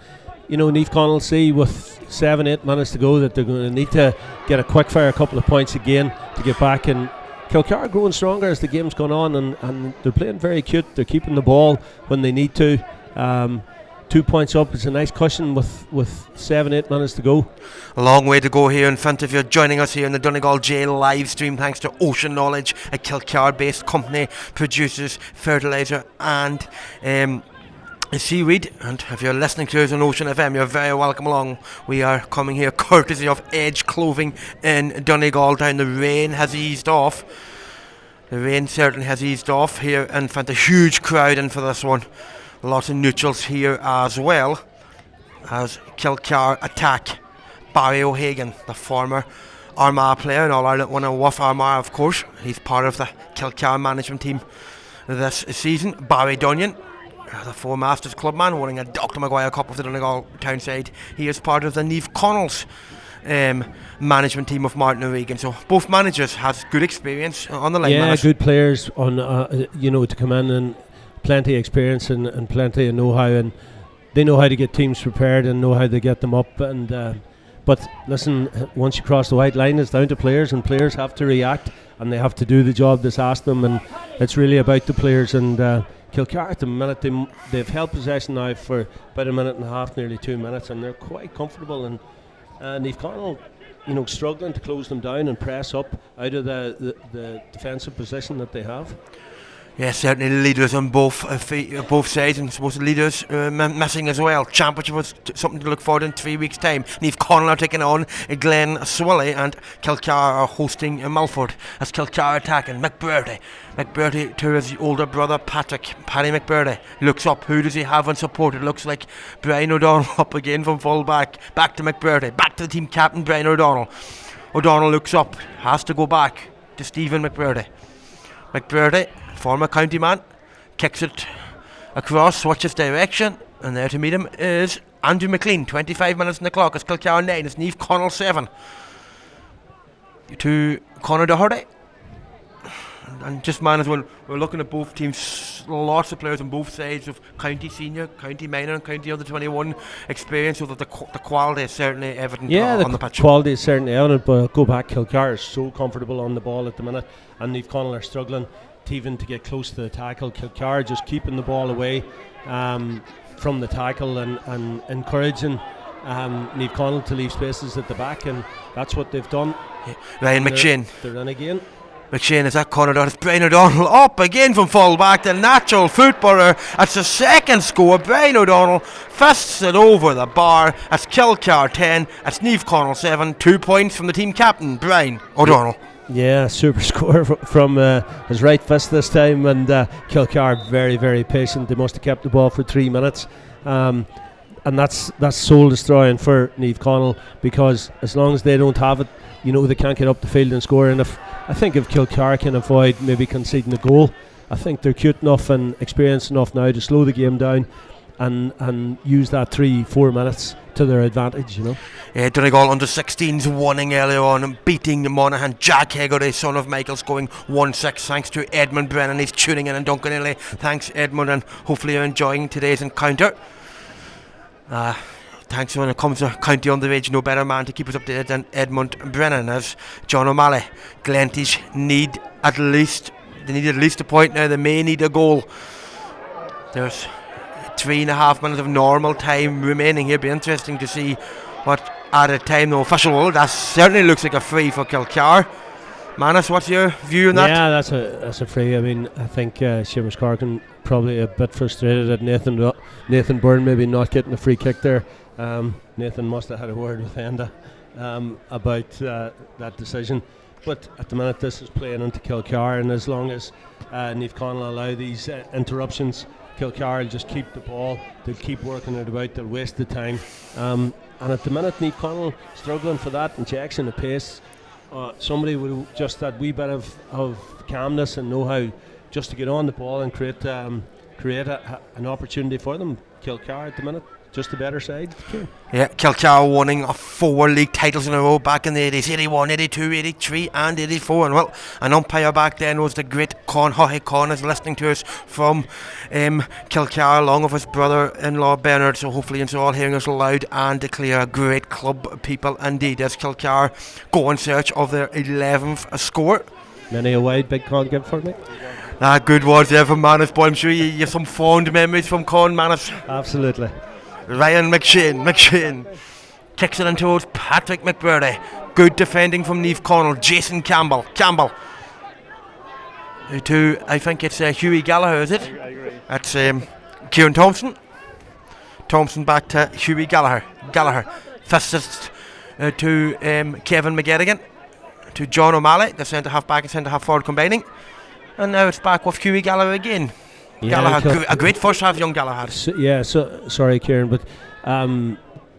Naomh Conaill see with 7-8 minutes to go that they're going to need to get a quick fire, a couple of points again to get back. And Kilcar growing stronger as the game's gone on, and they're playing very cute. They're keeping the ball when they need to. 2 points up. It's a nice cushion with 7-8 minutes to go. A long way to go here in front of you. Joining us here in the Donegal Jail live stream, thanks to Ocean Knowledge, a Kilcar-based company, produces fertiliser and seaweed. And if you're listening to us on Ocean FM, you're very welcome along. We are coming here courtesy of Edge Clothing in Donegal Town. The rain has eased off. The rain certainly has eased off here in front. A huge crowd in for this one. Lots of neutrals here as well as Kilcar attack. Barry O'Hagan, the former Armagh player and All-Ireland winner with Armagh, of course. He's part of the Kilcar management team this season. Barry Dunyan, the 4 Masters club man, winning a Dr. Maguire Cup of the Donegal town side. He is part of the Naomh Conaill management team of Martin O'Regan. So both managers has good experience on the line. Yeah, good players on to come in, and plenty of experience and plenty of know-how, and they know how to get teams prepared and know how to get them up. And but listen, once you cross the white line, it's down to players, and players have to react, and they have to do the job that's asked them, and it's really about the players. And Kilcar at the minute, they've held possession now for about 1.5 minutes, nearly 2 minutes, and they're quite comfortable. And Naomh Conaill, struggling to close them down and press up out of the defensive position that they have. Yeah, certainly leaders on both both sides, and suppose the leaders missing as well. Championship was something to look forward to in 3 weeks' time. Naomh Conaill are taking on Glen Swilly, and Kilcar are hosting Milford. As Kilcar attacking McBurdy to his older brother Paddy McBurdy looks up. Who does he have on support? It looks like Brian O'Donnell up again from full back. Back to McBurdy, back to the team captain Brian O'Donnell. O'Donnell looks up, has to go back to Stephen McBurdy. McBurdy, former county man, kicks it across, switches direction, and there to meet him is Andrew McLean. 25 minutes on the clock. It's Kilcar 9, it's Naomh Conaill 7 to Conor Doherty. And just man as well, we're looking at both teams, lots of players on both sides of county senior, county minor and county under 21 experience, so that the quality is certainly evident on the pitch. Quality is certainly evident, but go back, Kilcar is so comfortable on the ball at the minute, and Naomh Conaill are struggling even to get close to the tackle. Kilcar just keeping the ball away from the tackle and encouraging Naomh Conaill to leave spaces at the back, and that's what they've done. Ryan McShane. They're in again. McShane is at corner down. It's Brian O'Donnell up again from full back. The natural footballer. That's the second score. Brian O'Donnell fists it over the bar. That's Kilcar 10. That's Naomh Conaill 7. 2 points from the team captain, Brian O'Donnell. Yeah, super score from his right fist this time, and Kilcar very, very patient. They must have kept the ball for 3 minutes. And that's soul destroying for Naomh Conaill, because as long as they don't have it, they can't get up the field and score. And I think if Kilcar can avoid maybe conceding a goal, I think they're cute enough and experienced enough now to slow the game down and use that 3-4 minutes to their advantage. Donegal under 16s winning earlier on and beating the Monaghan. Jack Hegarty, son of Michael, scoring 1-6 thanks to Edmund Brennan. He's tuning in Conaill. Thanks, Edmund, and hopefully you're enjoying today's encounter. Thanks. When it comes to county underage, no better man to keep us updated than Edmund Brennan. As John O'Malley, Glenties need at least a point now. They may need a goal. There's 3.5 minutes of normal time remaining here. Be interesting to see what added time the official will. That certainly looks like a free for Kilcar. Manus, what's your view on that? Yeah, that's a free. I mean, I think Seamus Corkin probably a bit frustrated at Nathan Byrne maybe not getting a free kick there. Nathan must have had a word with Enda about that decision. But at the minute, this is playing into Kilcar, and as long as Naomh Conaill allow these interruptions, Kilcar will just keep the ball. They'll keep working it about. They'll waste the time. And at the minute, Naomh Conaill struggling for that injection of pace. Somebody with just that wee bit of calmness and know-how just to get on the ball and create an opportunity for them. Kilcar at the minute, just the better side. Okay. Yeah, Kilcar winning 4 league titles in a row back in the 80s, 81, 82, 83 and 84. And well, an umpire back then was the great Hockey Con is listening to us from Kilcar along with his brother-in-law Bernard. So hopefully you're all hearing us loud and clear. Great club people indeed as Kilcar go in search of their 11th score. Many a wide big Con give for me. Good words there from Manus, boy. I'm sure you have some fond memories from Con, Manus. Absolutely. Ryan McShane kicks it in towards Patrick McBurdy. Good defending from Naomh Conaill. Jason Campbell to, I think it's Hughie Gallagher, is it? I agree. That's Kieran Thompson back to Hughie Gallagher fistest to Kevin McGettigan, to John O'Malley, the centre half back and centre half forward combining, and now it's back with Hughie Gallagher again. Yeah, Gallagher, a great first half, young Gallagher. Sorry, Kieran, but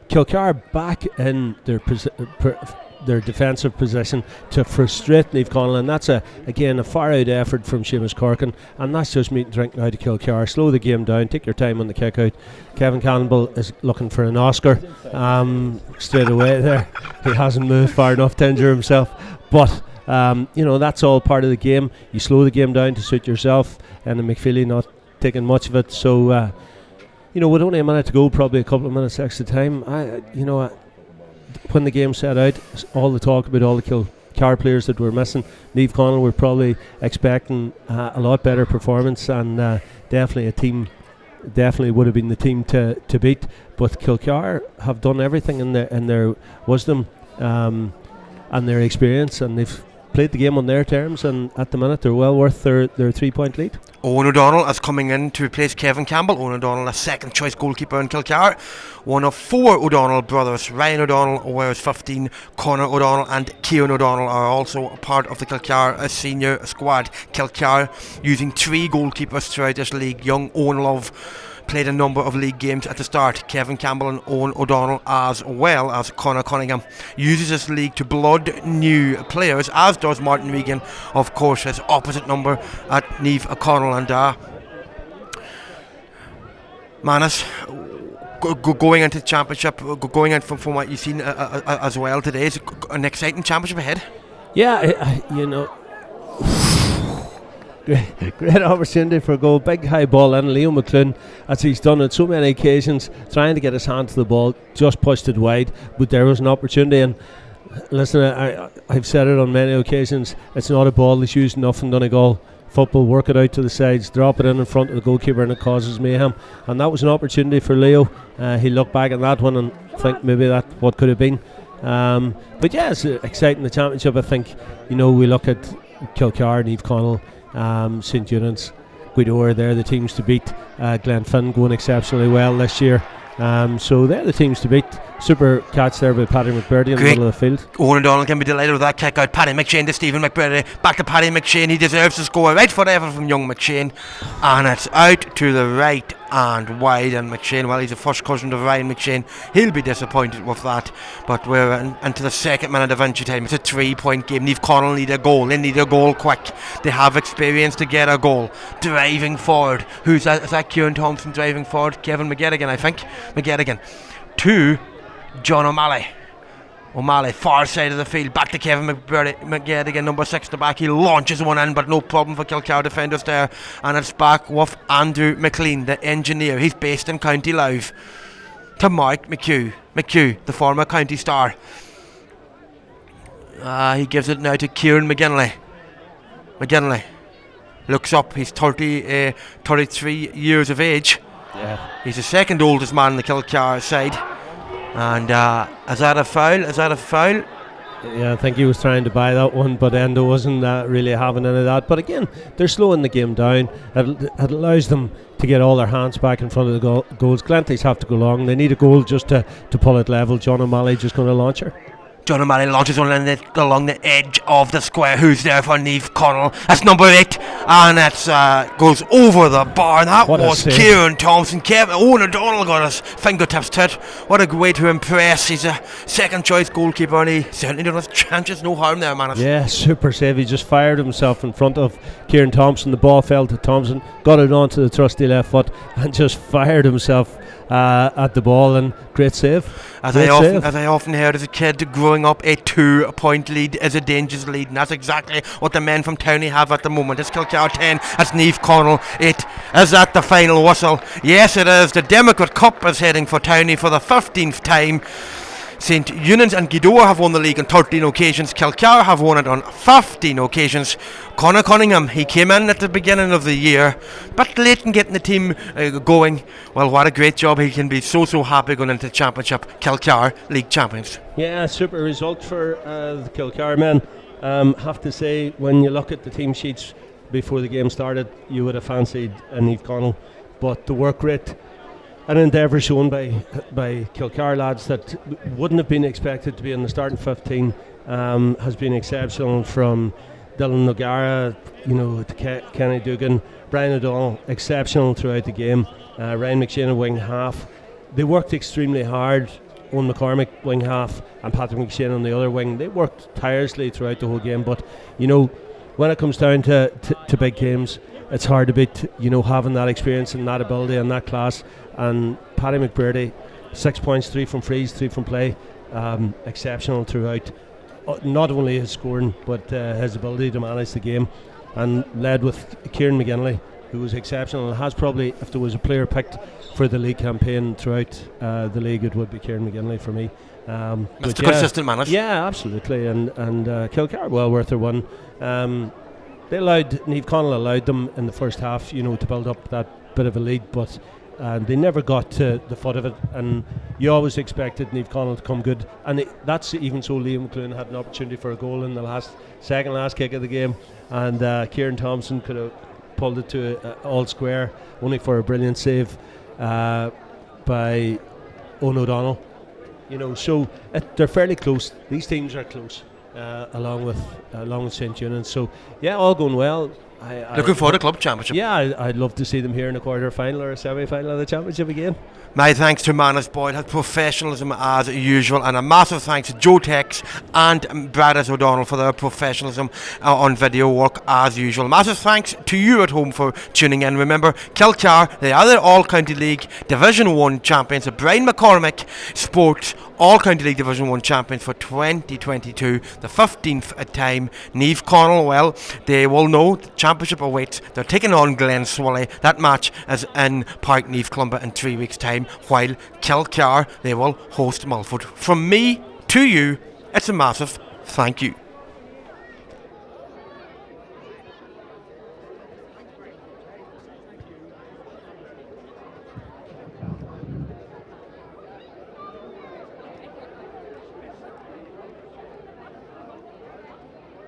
Kilcar back in their defensive position to frustrate Naomh Conaill, and that's again a far out effort from Seamus Corkin, and that's just meat and drink now to Kilcar. Slow the game down, take your time on the kick out. Kevin Campbell is looking for an Oscar straight away there. He hasn't moved far enough to injure himself, but that's all part of the game. You slow the game down to suit yourself, and McFeely not taking much of it. So, with only a minute to go, probably a couple of minutes extra time, when the game set out, all the talk about all the Kilcar players that were missing, Naomh Conaill were probably expecting a lot better performance, and definitely would have been the team to beat. But Kilcar have done everything in their wisdom and their experience, and they've played the game on their terms, and at the minute they're well worth their 3-point lead. Owen O'Donnell is coming in to replace Kevin Campbell. Owen O'Donnell, a second choice goalkeeper in Kilcar. One of 4 O'Donnell brothers. Ryan O'Donnell wears 15. Conor O'Donnell and Kieran O'Donnell are also a part of the Kilcar senior squad. Kilcar using 3 goalkeepers throughout this league. Young Owen Love played a number of league games at the start. Kevin Campbell and Owen O'Donnell, as well as Conor Cunningham, uses this league to blood new players, as does Martin Regan, of course, his opposite number at Naomh O'Connell. And Manus, going into the championship, going in from what you've seen as well today, is an exciting championship ahead. Yeah, great opportunity for a goal, big high ball in. Leo McClune, as he's done on so many occasions, trying to get his hand to the ball, just pushed it wide, but there was an opportunity. And listen, I've said it on many occasions, it's not a ball that's used enough in Donegal football. Work it out to the sides, drop it in front of the goalkeeper, and it causes mayhem. And that was an opportunity for Leo. He looked back at that one and think maybe that's what could have been. But yeah, it's exciting, the championship. I think, we look at Kilcar, Naomh Conaill, St Eunan's, Guido, they're the teams to beat. Glenfin going exceptionally well this year. So they're the teams to beat. Super catch there by Paddy McBurdy in the middle of the field. Owen O'Donnell can be delighted with that kick out. Paddy McShane to Stephen McBurdy. Back to Paddy McShane. He deserves to score. Right forever from young McShane. And it's out to the right and wide. And McShane, well, he's a first cousin to Ryan McShane. He'll be disappointed with that. But we're into the second minute of injury time. It's a 3-point game. Naomh Conaill need a goal. They need a goal quick. They have experience to get a goal. Driving forward. Who's that? Is that Kieran Thompson driving forward? Kevin McGettigan, I think. McGettigan to John O'Malley, far side of the field, back to Kevin McGettigan, number 6 to back. He launches one in, but no problem for Kilcar defenders there. And it's back with Andrew McLean, the engineer. He's based in County Louth. To Mark McHugh, the former county star. He gives it now to Kieran McGinley. McGinley looks up. He's 33 years of age. Yeah. He's the second oldest man in the Kilcar side. And is that a foul? Yeah, I think he was trying to buy that one, but Endo wasn't really having any of that. But again, they're slowing the game down. It allows them to get all their hands back in front of the goals. Glanties have to go long. They need a goal just to pull it level. John O'Malley just going to launch her. John O'Malley launches one along the edge of the square. Who's there for Naomh Conaill? That's number 8, and it goes over the bar. That was Kieran Thompson. Owen O'Donnell got his fingertips to it. What a way to impress. He's a second choice goalkeeper, and he certainly done his chances. No harm there, man. Yeah, super save. He just fired himself in front of Kieran Thompson. The ball fell to Thompson, got it onto the trusty left foot, and just fired himself at the ball. And great save. As I often heard as a kid growing up, a 2-point lead is a dangerous lead, and that's exactly what the men from Towney have at the moment. It's Kilcar 10, it's Naomh Conaill 8. Is that the final whistle? Yes, it is. The Democrat Cup is heading for Towney for the 15th time. St Eunan's and Gweedore have won the league on 13 occasions. Kilcar have won it on 15 occasions. Conor Cunningham, he came in at the beginning of the year, but late in getting the team going. Well, what a great job. He can be so happy going into the championship. Kilcar, league champions. Yeah, super result for the Kilcar men. Have to say, when you look at the team sheets before the game started, you would have fancied Naomh Conaill, but the work rate, an endeavour shown by Kilcar lads that wouldn't have been expected to be in the starting 15 has been exceptional, from Dylan Nogara, to Kenny Dugan, Brian O'Donnell, exceptional throughout the game. Ryan McShane, wing half. They worked extremely hard. Owen McCormick, wing half, and Patrick McShane on the other wing. They worked tirelessly throughout the whole game, but when it comes down to big games, it's hard to beat, having that experience and that ability and that class. And Paddy McBurdy, 6 points, 3 from frees, 3 from play, exceptional throughout. Not only his scoring, but his ability to manage the game, and led with Kieran McGinley, who was exceptional and has probably, if there was a player picked for the league campaign throughout the league, it would be Kieran McGinley for me. Mr. Consistent manager. Yeah, absolutely. And Kilcar, well worth their one. Naomh Conaill allowed them in the first half, to build up that bit of a lead, but and they never got to the foot of it, and you always expected Naomh Conaill to come good, and that's even so. Liam McClune had an opportunity for a goal in the second last kick of the game, and Kieran Thompson could have pulled it to all square, only for a brilliant save by Eoin O'Donnell. So they're fairly close. These teams are close, along with St. Union. So yeah, all going well. Looking forward to club championship. Yeah, I'd love to see them here in a quarter final or a semi final of the championship again. My thanks to Manus Boyd, his professionalism as usual, and a massive thanks to Joe Tex and Brad O'Donnell for their professionalism on video work as usual. Massive thanks to you at home for tuning in. Remember, Kilcar, the other All-County League Division 1 champions, the Brian McCormick Sports All-County League Division 1 champions for 2022, the 15th time. Naomh Conaill, well, they will know the championship awaits. They're taking on Glen Swilly. That match is in Park Naomh Clumber in 3 weeks' time, while Kilcar, they will host Milford. From me to you, it's a massive thank you.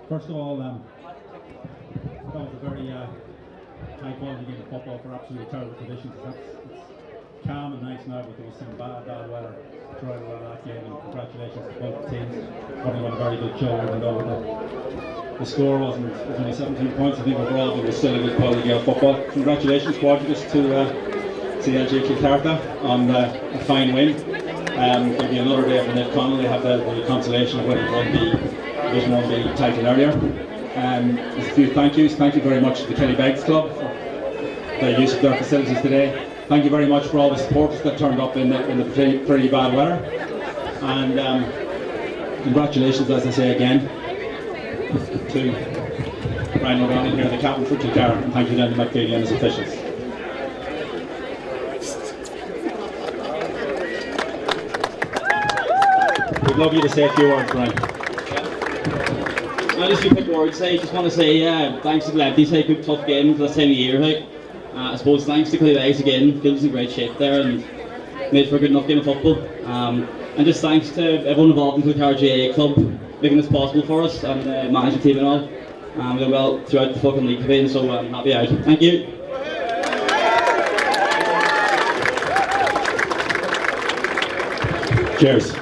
First of all, that was a very high quality game of football for absolutely terrible conditions. It's calm and nice now, but there was some bad weather throughout that game, and congratulations to both teams putting on a very good show. Even though the score was only 17 points, I think overall it was still a good quality game of football. Congratulations, Quadrigus, to CLG Kilcar on a fine win. It'll be another day for Naomh Conaill. They have the consolation of winning Division 1B title earlier. There's a few thank yous. Thank you very much to the Killybegs Club for their use of their facilities today. Thank you very much for all the supporters that turned up in the pretty bad weather. And congratulations, as I say again, to Brian O'Donnell here, the captain for Kilcar, and thank you then to McPheely and his officials. We'd love you to say a few words, Brian. Just a quick words. I just want to say thanks to Glenty. It's a good tough game for this time of year. I suppose thanks to Killybegs again. Field's in great shape there and made for a good enough game of football. And just thanks to everyone involved in Kilcar GAA Club making this possible for us, and the management team and all. We're doing well throughout the fucking league campaign, so I'm happy out. Thank you. Cheers.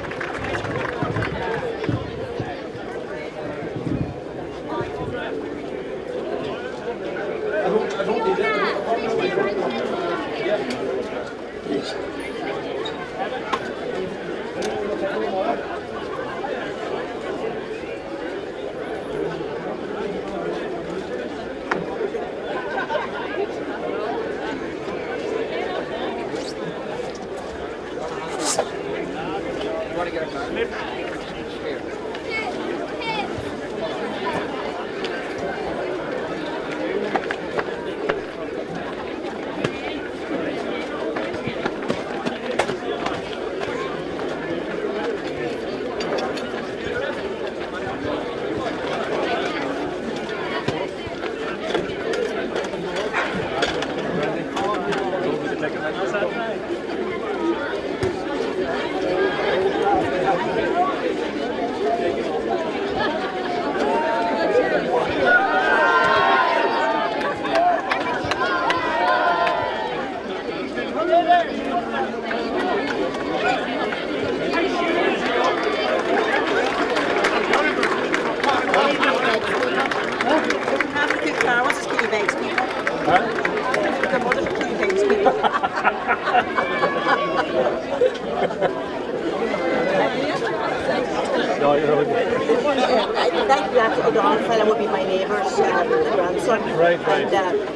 That O'Donnell fella would be my neighbour's grandson. Right. And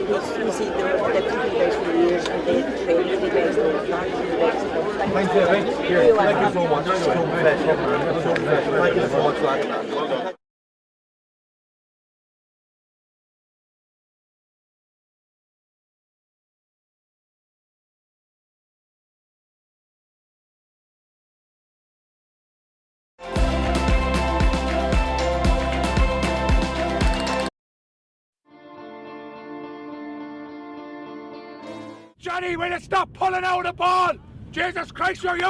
he's seen the Killybegs for years, and they train Killybegs and they're not Killybegs. Thank you, mate. Thank you so much. Thank you so much. Johnny, will you stop pulling out the ball? Jesus Christ, you're